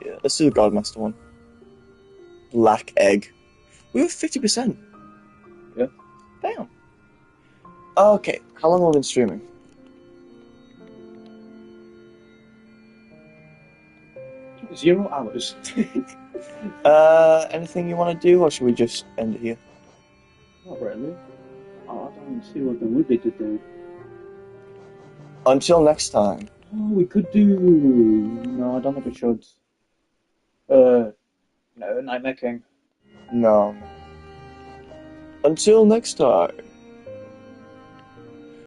Yeah, let's do the Godmaster one. Black Egg. We were 50%. Yeah. Damn. Okay, how long have we been streaming? Zero hours. Anything you want to do, or should we just end it here? Not really. Oh, I don't see what there would be to do. Until next time. Oh, we could do... No, I don't think we should. No, Nightmare King. No. Until next time.